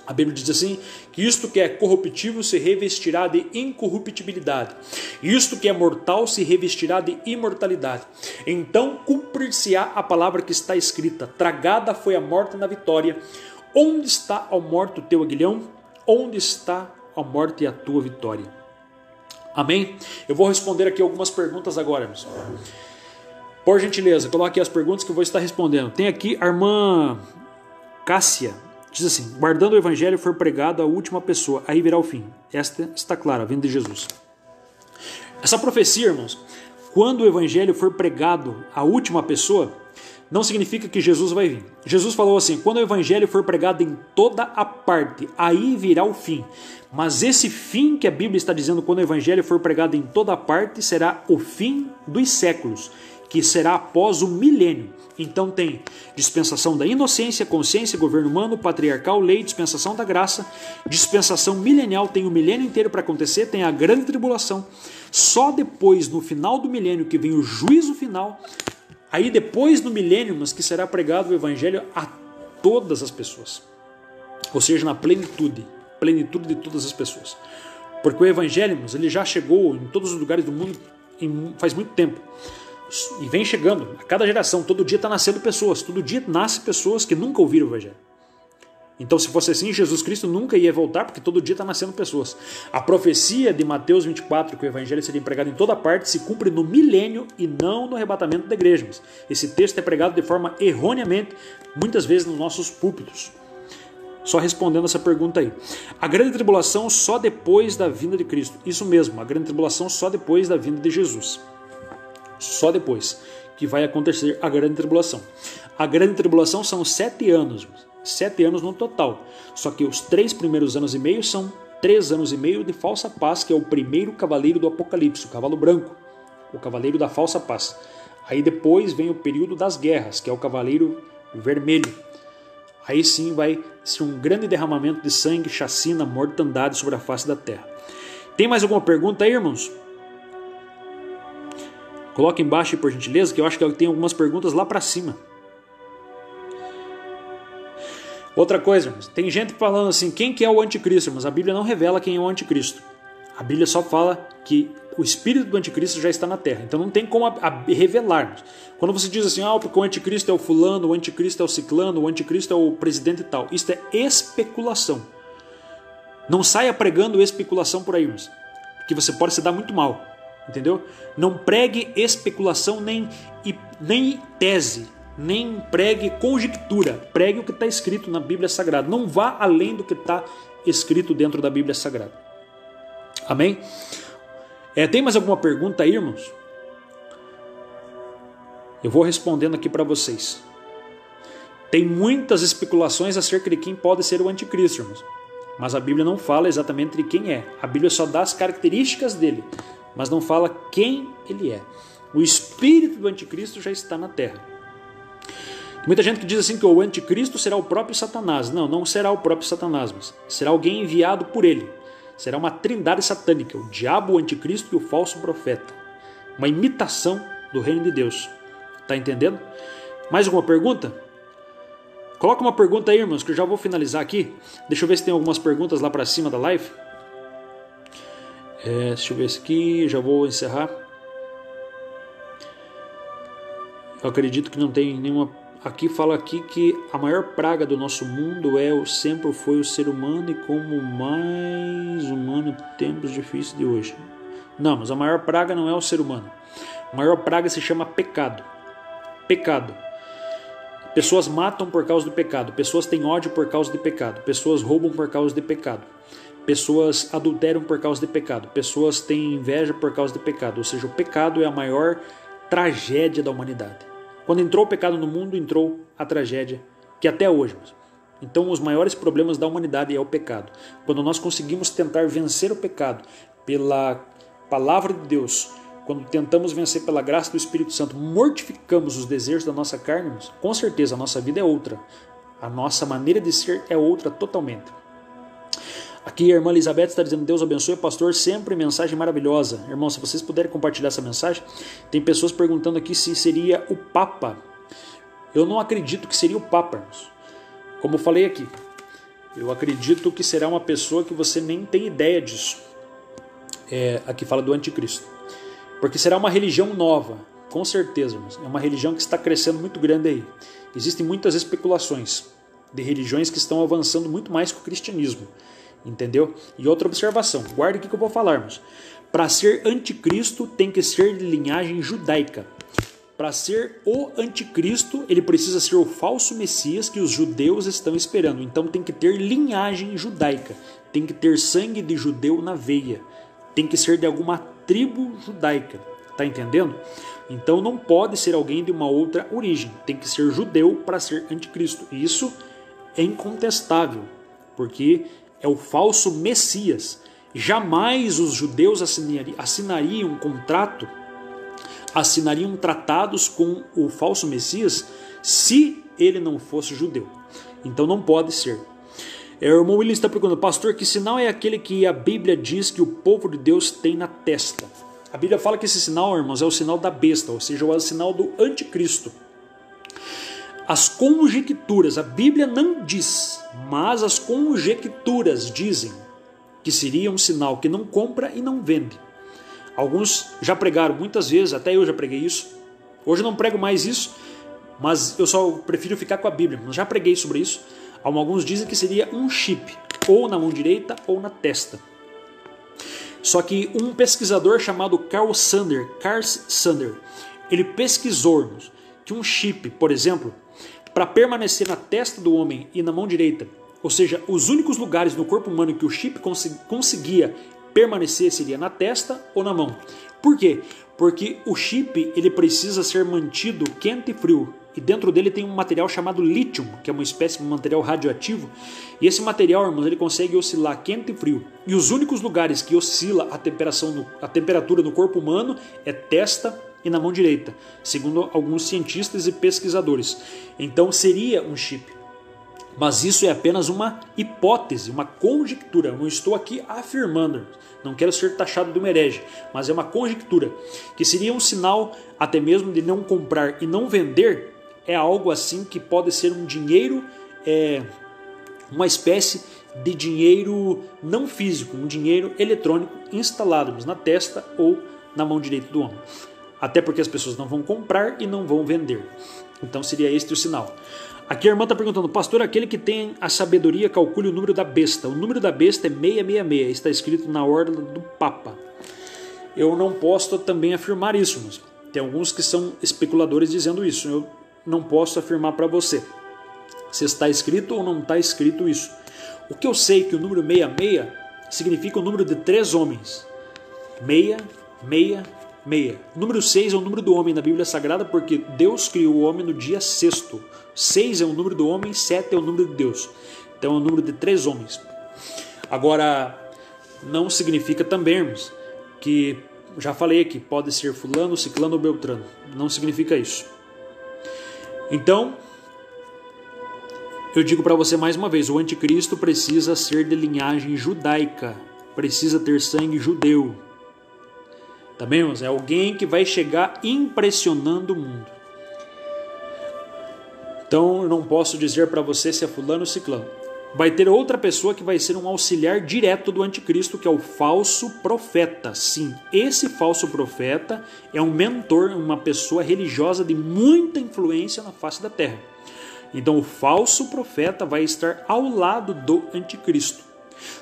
A Bíblia diz assim, que isto que é corruptível se revestirá de incorruptibilidade, e isto que é mortal se revestirá de imortalidade. Então cumprir-se-á a palavra que está escrita, tragada foi a morte na vitória. Onde está, ó morte, o teu aguilhão? Onde está, ó morte, a tua vitória? Amém? Eu vou responder aqui algumas perguntas agora, irmãos. Por gentileza, coloque as perguntas que eu vou estar respondendo. Tem aqui a irmã Cássia. Diz assim, guardando o evangelho for pregado à última pessoa, aí virá o fim. Esta está clara, a vinda de Jesus. Essa profecia, irmãos, quando o evangelho for pregado à última pessoa, não significa que Jesus vai vir. Jesus falou assim, quando o evangelho for pregado em toda a parte, aí virá o fim. Mas esse fim que a Bíblia está dizendo, quando o evangelho for pregado em toda a parte, será o fim dos séculos, que será após o milênio. Então tem dispensação da inocência, consciência, governo humano, patriarcal, lei, dispensação da graça, dispensação milenial, tem o milênio inteiro para acontecer, tem a grande tribulação. Só depois, no final do milênio, que vem o juízo final, aí depois do milênio, mas que será pregado o evangelho a todas as pessoas. Ou seja, na plenitude de todas as pessoas. Porque o evangelho, mas ele já chegou em todos os lugares do mundo faz muito tempo. E vem chegando, a cada geração, todo dia está nascendo pessoas, todo dia nasce pessoas que nunca ouviram o evangelho. Então, se fosse assim, Jesus Cristo nunca ia voltar, porque todo dia está nascendo pessoas. A profecia de Mateus 24, que o evangelho seria pregado em toda parte, se cumpre no milênio e não no arrebatamento da igreja. Esse texto é pregado de forma erroneamente, muitas vezes nos nossos púlpitos. Só respondendo essa pergunta aí. A grande tribulação só depois da vinda de Cristo. Isso mesmo, a grande tribulação só depois da vinda de Jesus. Só depois que vai acontecer a grande tribulação. A grande tribulação são 7 anos. 7 anos no total. Só que os 3 primeiros anos e meio são 3 anos e meio de falsa paz, que é o primeiro cavaleiro do Apocalipse, o cavalo branco, o cavaleiro da falsa paz. Aí depois vem o período das guerras, que é o cavaleiro vermelho. Aí sim vai ser um grande derramamento de sangue, chacina, mortandade sobre a face da terra. Tem mais alguma pergunta aí, irmãos? Coloque embaixo, por gentileza, que eu acho que tem algumas perguntas lá para cima. Outra coisa, irmãos, tem gente falando assim, quem que é o anticristo? Mas a Bíblia não revela quem é o anticristo. A Bíblia só fala que o espírito do anticristo já está na terra. Então não tem como revelar. Quando você diz assim, porque o anticristo é o fulano, o anticristo é o ciclano, o anticristo é o presidente e tal. Isso é especulação. Não saia pregando especulação por aí, irmãos, porque você pode se dar muito mal. Entendeu? Não pregue especulação nem tese, nem pregue conjectura. Pregue o que está escrito na Bíblia Sagrada. Não vá além do que está escrito dentro da Bíblia Sagrada. Amém? Tem mais alguma pergunta aí, irmãos? Eu vou respondendo aqui para vocês. Tem muitas especulações acerca de quem pode ser o anticristo, irmãos. Mas a Bíblia não fala exatamente de quem é. A Bíblia só dá as características dele, mas não fala quem ele é. O espírito do anticristo já está na terra. Tem muita gente que diz assim que o anticristo será o próprio Satanás. Não, não será o próprio Satanás, mas será alguém enviado por ele. Será uma trindade satânica, o diabo, o anticristo e o falso profeta. Uma imitação do reino de Deus. Está entendendo? Mais alguma pergunta? Coloca uma pergunta aí, irmãos, que eu já vou finalizar aqui. Deixa eu ver se tem algumas perguntas lá para cima da live. Deixa eu ver isso aqui, já vou encerrar. Eu acredito que não tem nenhuma... Aqui fala aqui que a maior praga do nosso mundo sempre foi o ser humano e como mais humano tempos difíceis de hoje. Não, mas a maior praga não é o ser humano. A maior praga se chama pecado. Pecado. Pessoas matam por causa do pecado. Pessoas têm ódio por causa de pecado. Pessoas roubam por causa de pecado. Pessoas adulteram por causa de pecado. Pessoas têm inveja por causa de pecado. Ou seja, o pecado é a maior tragédia da humanidade. Quando entrou o pecado no mundo, entrou a tragédia, que até hoje. Então, os maiores problemas da humanidade é o pecado. Quando nós conseguimos tentar vencer o pecado pela palavra de Deus, quando tentamos vencer pela graça do Espírito Santo, mortificamos os desejos da nossa carne, com certeza a nossa vida é outra. A nossa maneira de ser é outra totalmente. Aqui a irmã Elizabeth está dizendo: Deus abençoe, pastor, sempre mensagem maravilhosa. Irmão, se vocês puderem compartilhar essa mensagem. Tem pessoas perguntando aqui se seria o Papa. Eu não acredito que seria o Papa, irmãos. Como eu falei aqui, eu acredito que será uma pessoa que você nem tem ideia disso. Aqui fala do anticristo. Porque será uma religião nova, com certeza, irmãos. É uma religião que está crescendo muito grande aí. Existem muitas especulações de religiões que estão avançando muito mais que o cristianismo. Entendeu? E outra observação, guarda o que eu vou falar, irmãos. Para ser anticristo tem que ser de linhagem judaica. Para ser o anticristo, ele precisa ser o falso Messias que os judeus estão esperando. Então tem que ter linhagem judaica. Tem que ter sangue de judeu na veia. Tem que ser de alguma tribo judaica. Tá entendendo? Então não pode ser alguém de uma outra origem. Tem que ser judeu para ser anticristo. E isso é incontestável, porque é o falso Messias. Jamais os judeus assinariam um contrato, assinariam tratados com o falso Messias se ele não fosse judeu. Então não pode ser. O irmão William está perguntando: pastor, que sinal é aquele que a Bíblia diz que o povo de Deus tem na testa? A Bíblia fala que esse sinal, irmãos, é o sinal da besta, ou seja, é o sinal do anticristo. As conjecturas, a Bíblia não diz, mas as conjecturas dizem que seria um sinal que não compra e não vende. Alguns já pregaram muitas vezes, até eu já preguei isso. Hoje eu não prego mais isso, mas eu só prefiro ficar com a Bíblia. Eu já preguei sobre isso. Alguns dizem que seria um chip, ou na mão direita ou na testa. Só que um pesquisador chamado Carl Sander, ele pesquisou que um chip, por exemplo, para permanecer na testa do homem e na mão direita, ou seja, os únicos lugares no corpo humano que o chip conseguia permanecer seria na testa ou na mão. Por quê? Porque o chip ele precisa ser mantido quente e frio, e dentro dele tem um material chamado lítio, que é uma espécie de material radioativo, e esse material, irmãos, ele consegue oscilar quente e frio, e os únicos lugares que oscila a temperatura no corpo humano é testa e na mão direita, segundo alguns cientistas e pesquisadores. Então seria um chip. Mas isso é apenas uma hipótese, uma conjectura. Eu não estou aqui afirmando, não quero ser taxado de um herege, mas é uma conjectura, que seria um sinal até mesmo de não comprar e não vender. É algo assim que pode ser um dinheiro, uma espécie de dinheiro não físico, um dinheiro eletrônico instalado na testa ou na mão direita do homem. Até porque as pessoas não vão comprar e não vão vender. Então seria este o sinal. Aqui a irmã está perguntando: pastor, aquele que tem a sabedoria calcule o número da besta. O número da besta é 666, está escrito na ordem do Papa. Eu não posso também afirmar isso, mas tem alguns que são especuladores dizendo isso. Eu não posso afirmar para você se está escrito ou não está escrito isso. O que eu sei é que o número 66 significa o número de 3 homens. 666. meia. O número 6 é o número do homem na Bíblia Sagrada porque Deus criou o homem no dia sexto. 6 é o número do homem, 7 é o número de Deus. Então é o número de 3 homens. Agora, não significa também, irmãos, que, já falei aqui, pode ser fulano, ciclano ou beltrano. Não significa isso. Então, eu digo para você mais uma vez, o anticristo precisa ser de linhagem judaica, precisa ter sangue judeu. Também, irmãos, é alguém que vai chegar impressionando o mundo. Então, eu não posso dizer para você se é fulano ou ciclano. Vai ter outra pessoa que vai ser um auxiliar direto do anticristo, que é o falso profeta. Sim, esse falso profeta é um mentor, uma pessoa religiosa de muita influência na face da terra. Então o falso profeta vai estar ao lado do anticristo.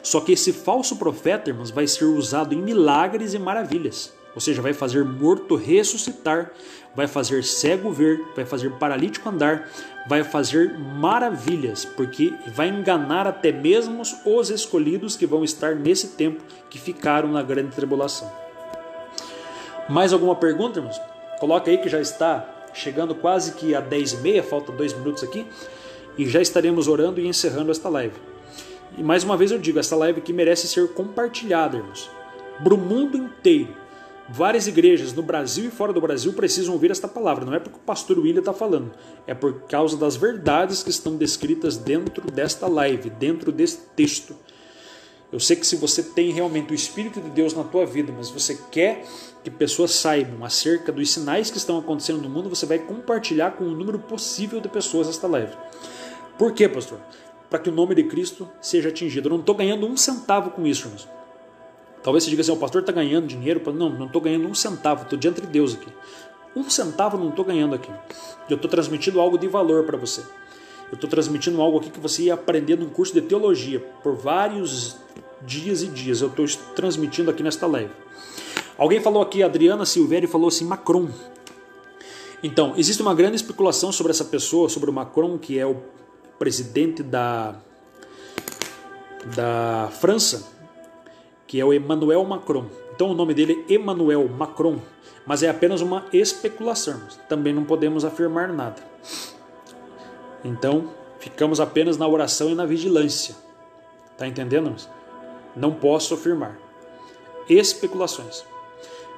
Só que esse falso profeta, irmãos, vai ser usado em milagres e maravilhas. Ou seja, vai fazer morto ressuscitar, vai fazer cego ver, vai fazer paralítico andar, vai fazer maravilhas, porque vai enganar até mesmo os escolhidos que vão estar nesse tempo, que ficaram na grande tribulação. Mais alguma pergunta, irmãos? Coloca aí que já está chegando quase que a 10h30, falta 2 minutos aqui, e já estaremos orando e encerrando esta live. E mais uma vez eu digo, esta live aqui merece ser compartilhada, irmãos, para o mundo inteiro. Várias igrejas no Brasil e fora do Brasil precisam ouvir esta palavra. Não é porque o pastor William está falando, é por causa das verdades que estão descritas dentro desta live, dentro desse texto. Eu sei que se você tem realmente o Espírito de Deus na tua vida, mas você quer que pessoas saibam acerca dos sinais que estão acontecendo no mundo, você vai compartilhar com o número possível de pessoas esta live. Por quê, pastor? Para que o nome de Cristo seja atingido. Eu não estou ganhando um centavo com isso, irmãos. Talvez você diga assim, o pastor está ganhando dinheiro. Não estou ganhando um centavo, estou diante de Deus aqui. Um centavo não estou ganhando aqui. Eu estou transmitindo algo de valor para você. Eu estou transmitindo algo aqui que você ia aprender num curso de teologia por vários dias e dias. Eu estou transmitindo aqui nesta live. Alguém falou aqui, a Adriana Silvério falou assim, Macron. Então, existe uma grande especulação sobre essa pessoa, sobre o Macron, que é o presidente da França, que é o Emmanuel Macron. Então o nome dele é Emmanuel Macron, mas é apenas uma especulação. Também não podemos afirmar nada. Então ficamos apenas na oração e na vigilância. Está entendendo? Não posso afirmar. Especulações.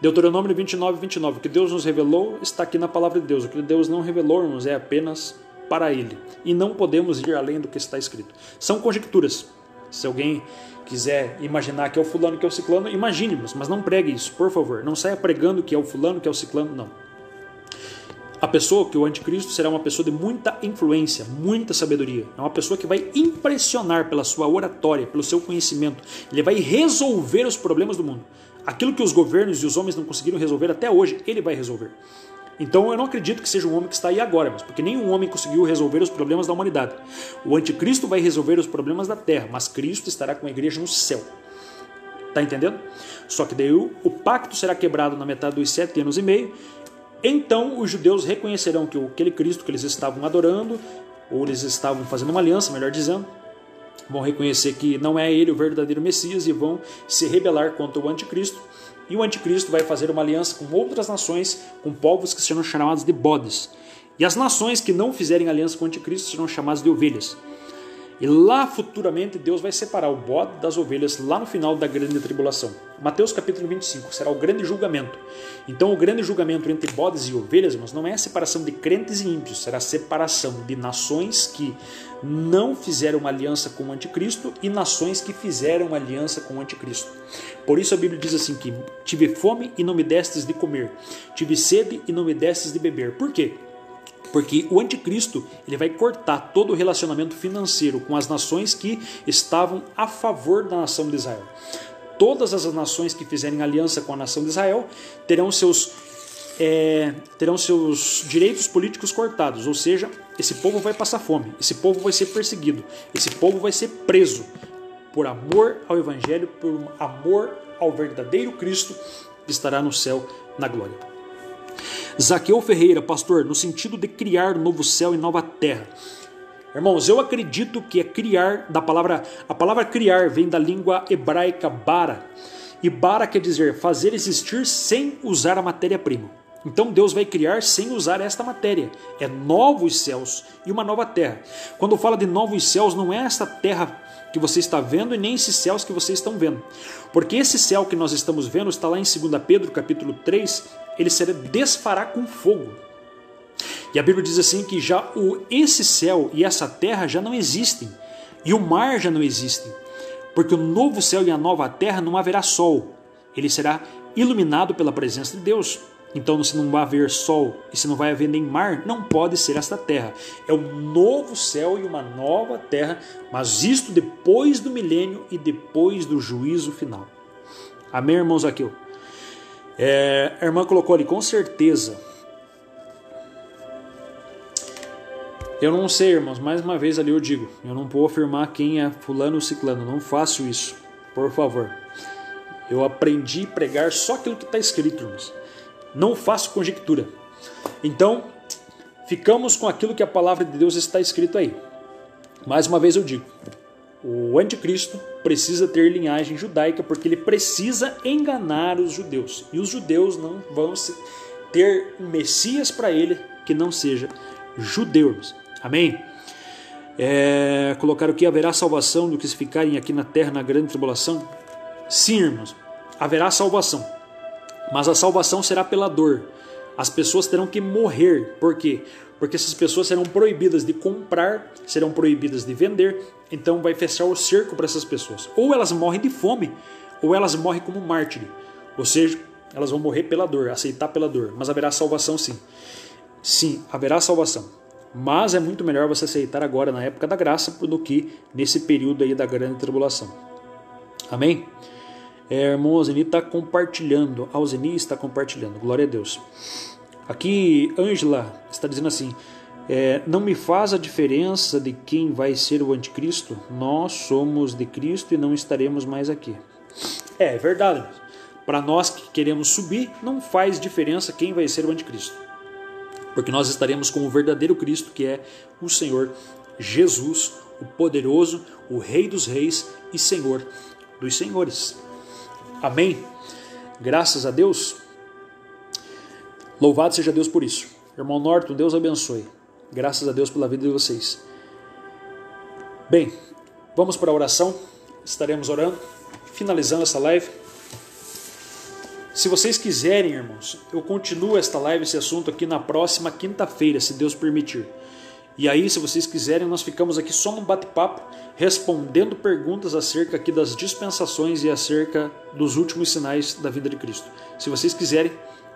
Deuteronômio 29:29. O que Deus nos revelou está aqui na palavra de Deus. O que Deus não revelou, irmãos, é apenas para Ele. E não podemos ir além do que está escrito. São conjecturas. Se alguém quiser imaginar que é o fulano, que é o ciclano, imagine-nos, mas não pregue isso, por favor. Não saia pregando que é o fulano, que é o ciclano, não. A pessoa, que o anticristo, será uma pessoa de muita influência, muita sabedoria. É uma pessoa que vai impressionar pela sua oratória, pelo seu conhecimento. Ele vai resolver os problemas do mundo. Aquilo que os governos e os homens não conseguiram resolver até hoje, ele vai resolver. Então eu não acredito que seja um homem que está aí agora, mas porque nenhum homem conseguiu resolver os problemas da humanidade. O anticristo vai resolver os problemas da terra, mas Cristo estará com a igreja no céu. Está entendendo? Só que daí o pacto será quebrado na metade dos 7 anos e meio. Então os judeus reconhecerão que aquele Cristo que eles estavam adorando, ou eles estavam fazendo uma aliança, melhor dizendo, vão reconhecer que não é ele o verdadeiro Messias e vão se rebelar contra o anticristo. E o anticristo vai fazer uma aliança com outras nações, com povos que serão chamados de bodes. E as nações que não fizerem aliança com o anticristo serão chamadas de ovelhas. E lá futuramente Deus vai separar o bode das ovelhas lá no final da grande tribulação. Mateus capítulo 25 será o grande julgamento. Então o grande julgamento entre bodes e ovelhas, irmãos, não é a separação de crentes e ímpios, será a separação de nações que não fizeram uma aliança com o anticristo e nações que fizeram uma aliança com o anticristo. Por isso a Bíblia diz assim que tive fome e não me destes de comer, tive sede e não me destes de beber. Por quê? Porque o anticristo ele vai cortar todo o relacionamento financeiro com as nações que estavam a favor da nação de Israel. Todas as nações que fizerem aliança com a nação de Israel terão seus direitos políticos cortados, ou seja, esse povo vai passar fome, esse povo vai ser perseguido, esse povo vai ser preso por amor ao Evangelho, por amor ao verdadeiro Cristo que estará no céu na glória. Zaqueu Ferreira, pastor, no sentido de criar novo céu e nova terra. Irmãos, eu acredito que é criar, a palavra criar vem da língua hebraica bara, E bara quer dizer fazer existir sem usar a matéria-prima. Então Deus vai criar sem usar esta matéria. É novos céus e uma nova terra. Quando fala de novos céus, não é esta terra que você está vendo e nem esses céus que vocês estão vendo. Porque esse céu que nós estamos vendo está lá em 2 Pedro capítulo 3, ele se desfará com fogo. E a Bíblia diz assim que já esse céu e essa terra já não existem. E o mar já não existe. Porque o novo céu e a nova terra não haverá sol. Ele será iluminado pela presença de Deus. Então, se não vai haver sol e se não vai haver nem mar, não pode ser esta terra. É um novo céu e uma nova terra, mas isto depois do milênio e depois do juízo final. Amém, irmãos? Aqui, a irmã colocou ali, com certeza. Eu não sei, irmãos, mais uma vez ali eu digo, eu não vou afirmar quem é fulano ou ciclano, não faço isso, por favor. Eu aprendi a pregar só aquilo que está escrito, irmãos. Não faço conjectura. Então, ficamos com aquilo que a palavra de Deus está escrito aí. Mais uma vez eu digo, o anticristo precisa ter linhagem judaica porque ele precisa enganar os judeus. E os judeus não vão ter um Messias para ele que não seja judeu. Amém? Colocaram que haverá salvação do que se ficarem aqui na terra na grande tribulação? Sim, irmãos, haverá salvação. Mas a salvação será pela dor. As pessoas terão que morrer. Por quê? Porque essas pessoas serão proibidas de comprar, serão proibidas de vender. Então vai fechar o cerco para essas pessoas. Ou elas morrem de fome, ou elas morrem como mártires. Ou seja, elas vão morrer pela dor, aceitar pela dor. Mas haverá salvação sim. Sim, haverá salvação. Mas é muito melhor você aceitar agora na época da graça do que nesse período aí da grande tribulação. Amém? Irmão Alzeni está compartilhando. Alzeni está compartilhando. Glória a Deus. Aqui, Ângela está dizendo assim, não me faz a diferença de quem vai ser o anticristo. Nós somos de Cristo e não estaremos mais aqui. É verdade. Para nós que queremos subir, não faz diferença quem vai ser o anticristo. Porque nós estaremos com o verdadeiro Cristo, que é o Senhor Jesus, o poderoso, o Rei dos reis e Senhor dos senhores. Amém? Graças a Deus. Louvado seja Deus por isso. Irmão Norton, Deus abençoe. Graças a Deus pela vida de vocês. Bem, vamos para a oração. Estaremos orando, finalizando essa live. Se vocês quiserem, irmãos, eu continuo esta live, esse assunto aqui na próxima quinta-feira, se Deus permitir. E aí, se vocês quiserem, nós ficamos aqui só num bate-papo, respondendo perguntas acerca aqui das dispensações e acerca dos últimos sinais da vinda de Cristo. Se vocês quiserem,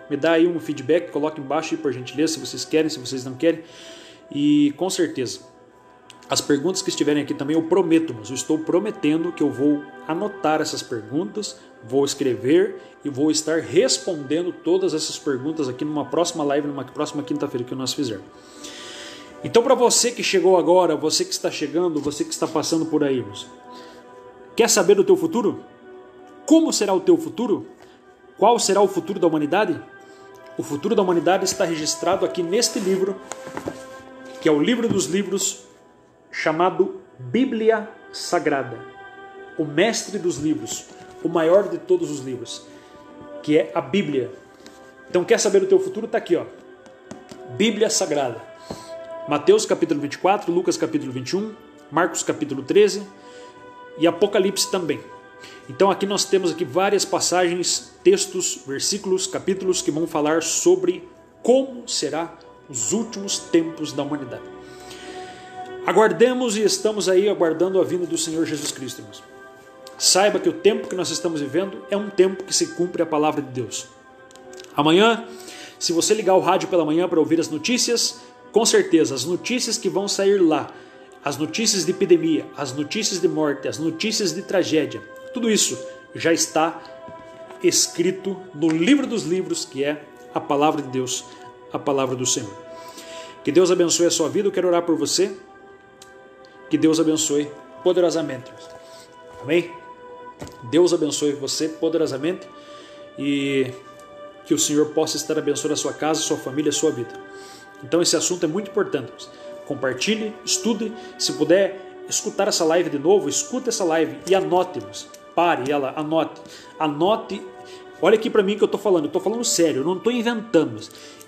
me dá aí um feedback, coloque embaixo aí por gentileza, se vocês querem, se vocês não querem. E com certeza, as perguntas que estiverem aqui também eu prometo, mas eu estou prometendo que eu vou anotar essas perguntas, vou escrever e vou estar respondendo todas essas perguntas aqui numa próxima live, numa próxima quinta-feira que nós fizermos. Então, para você que chegou agora, você que está chegando, você que está passando por aí, irmãos, quer saber do teu futuro? Como será o teu futuro? Qual será o futuro da humanidade? O futuro da humanidade está registrado aqui neste livro, que é o livro dos livros, chamado Bíblia Sagrada. O mestre dos livros, o maior de todos os livros, que é a Bíblia. Então, quer saber do teu futuro? Está aqui, ó. Bíblia Sagrada. Mateus capítulo 24, Lucas capítulo 21, Marcos capítulo 13 e Apocalipse também. Então aqui nós temos aqui várias passagens, textos, versículos, capítulos que vão falar sobre como será os últimos tempos da humanidade. Aguardemos e estamos aí aguardando a vinda do Senhor Jesus Cristo, irmãos. Saiba que o tempo que nós estamos vivendo é um tempo que se cumpre a palavra de Deus. Amanhã, se você ligar o rádio pela manhã para ouvir as notícias, com certeza, as notícias que vão sair lá, as notícias de epidemia, as notícias de morte, as notícias de tragédia, tudo isso já está escrito no livro dos livros, que é a palavra de Deus, a palavra do Senhor. Que Deus abençoe a sua vida, eu quero orar por você, que Deus abençoe poderosamente. Amém? Deus abençoe você poderosamente e que o Senhor possa estar abençoando a sua casa, a sua família, a sua vida. Então esse assunto é muito importante. Compartilhe, estude. Se puder escutar essa live de novo, escute essa live e anote-nos. pare ela, anote. Olha aqui para mim que eu estou falando sério, eu não estou inventando.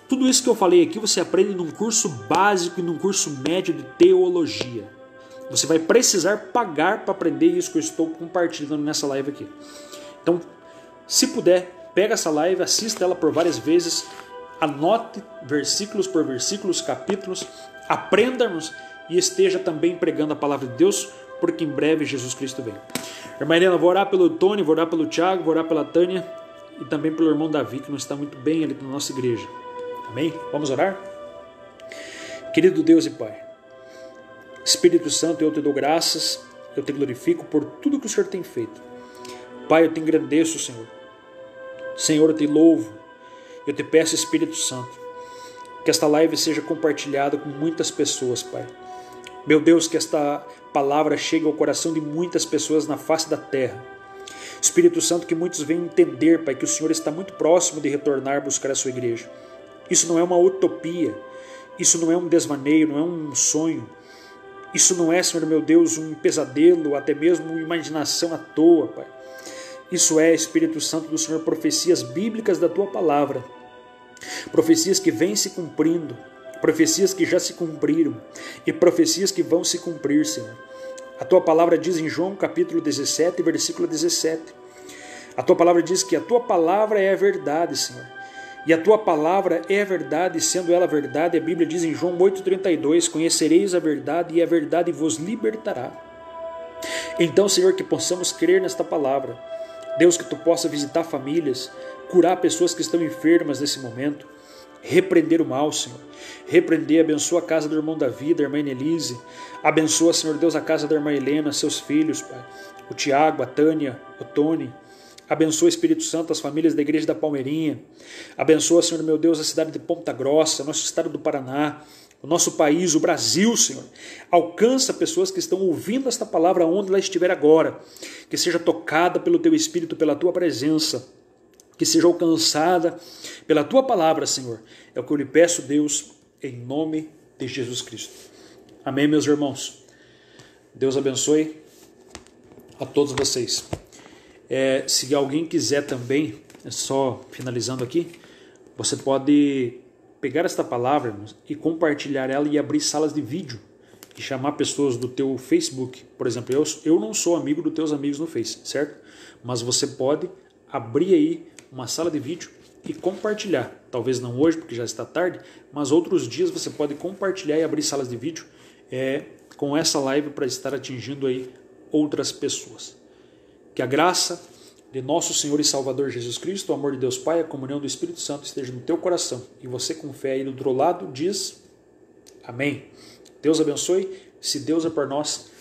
Tudo isso que eu falei aqui você aprende num curso básico e num curso médio de teologia. Você vai precisar pagar para aprender isso que eu estou compartilhando nessa live aqui. Então, se puder, pega essa live, assista ela por várias vezes, anote versículos por versículos, capítulos, aprendamos e esteja também pregando a palavra de Deus, porque em breve Jesus Cristo vem. Irmã Helena, vou orar pelo Tony, vou orar pelo Thiago, vou orar pela Tânia e também pelo irmão Davi, que não está muito bem ali na nossa igreja. Amém? Vamos orar? Querido Deus e Pai, Espírito Santo, eu te dou graças, eu te glorifico por tudo que o Senhor tem feito. Pai, eu te engrandeço, Senhor. Senhor, eu te louvo. Eu te peço, Espírito Santo, que esta live seja compartilhada com muitas pessoas, Pai. Meu Deus, que esta palavra chegue ao coração de muitas pessoas na face da terra. Espírito Santo, que muitos venham entender, Pai, que o Senhor está muito próximo de retornar buscar a sua igreja. Isso não é uma utopia, isso não é um desvaneio, não é um sonho. Isso não é, Senhor meu Deus, um pesadelo, até mesmo uma imaginação à toa, Pai. Isso é, Espírito Santo do Senhor, profecias bíblicas da Tua Palavra. Profecias que vêm se cumprindo, profecias que já se cumpriram e profecias que vão se cumprir, Senhor. A Tua Palavra diz em João capítulo 17, versículo 17. A Tua Palavra diz que a Tua Palavra é a verdade, Senhor. E a Tua Palavra é a verdade, sendo ela a verdade, a Bíblia diz em João 8,32, conhecereis a verdade e a verdade vos libertará. Então, Senhor, que possamos crer nesta palavra. Deus, que Tu possa visitar famílias, curar pessoas que estão enfermas nesse momento, repreender o mal, Senhor. Repreender, abençoa a casa do irmão Davi, da irmã Enelise. Abençoa, Senhor Deus, a casa da irmã Helena, seus filhos, Pai. O Tiago, a Tânia, o Tony. Abençoa, Espírito Santo, as famílias da igreja da Palmeirinha. Abençoa, Senhor meu Deus, a cidade de Ponta Grossa, nosso estado do Paraná, o nosso país, o Brasil, Senhor. Alcança pessoas que estão ouvindo esta palavra onde ela estiver agora. Que seja tocada pelo Teu Espírito, pela Tua presença. Que seja alcançada pela Tua palavra, Senhor. É o que eu lhe peço, Deus, em nome de Jesus Cristo. Amém, meus irmãos. Deus abençoe a todos vocês. Se alguém quiser também, só finalizando aqui, você pode pegar esta palavra, irmãos, e compartilhar ela e abrir salas de vídeo e chamar pessoas do teu Facebook. Por exemplo, eu não sou amigo dos teus amigos no Face, certo? Mas você pode abrir aí uma sala de vídeo e compartilhar. Talvez não hoje, porque já está tarde, mas outros dias você pode compartilhar e abrir salas de vídeo com essa live para estar atingindo aí outras pessoas. Que a graça de nosso Senhor e Salvador Jesus Cristo, o amor de Deus Pai, a comunhão do Espírito Santo esteja no teu coração. E você com fé aí do outro lado diz amém. Deus abençoe. Se Deus é por nós,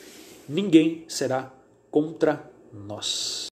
ninguém será contra nós.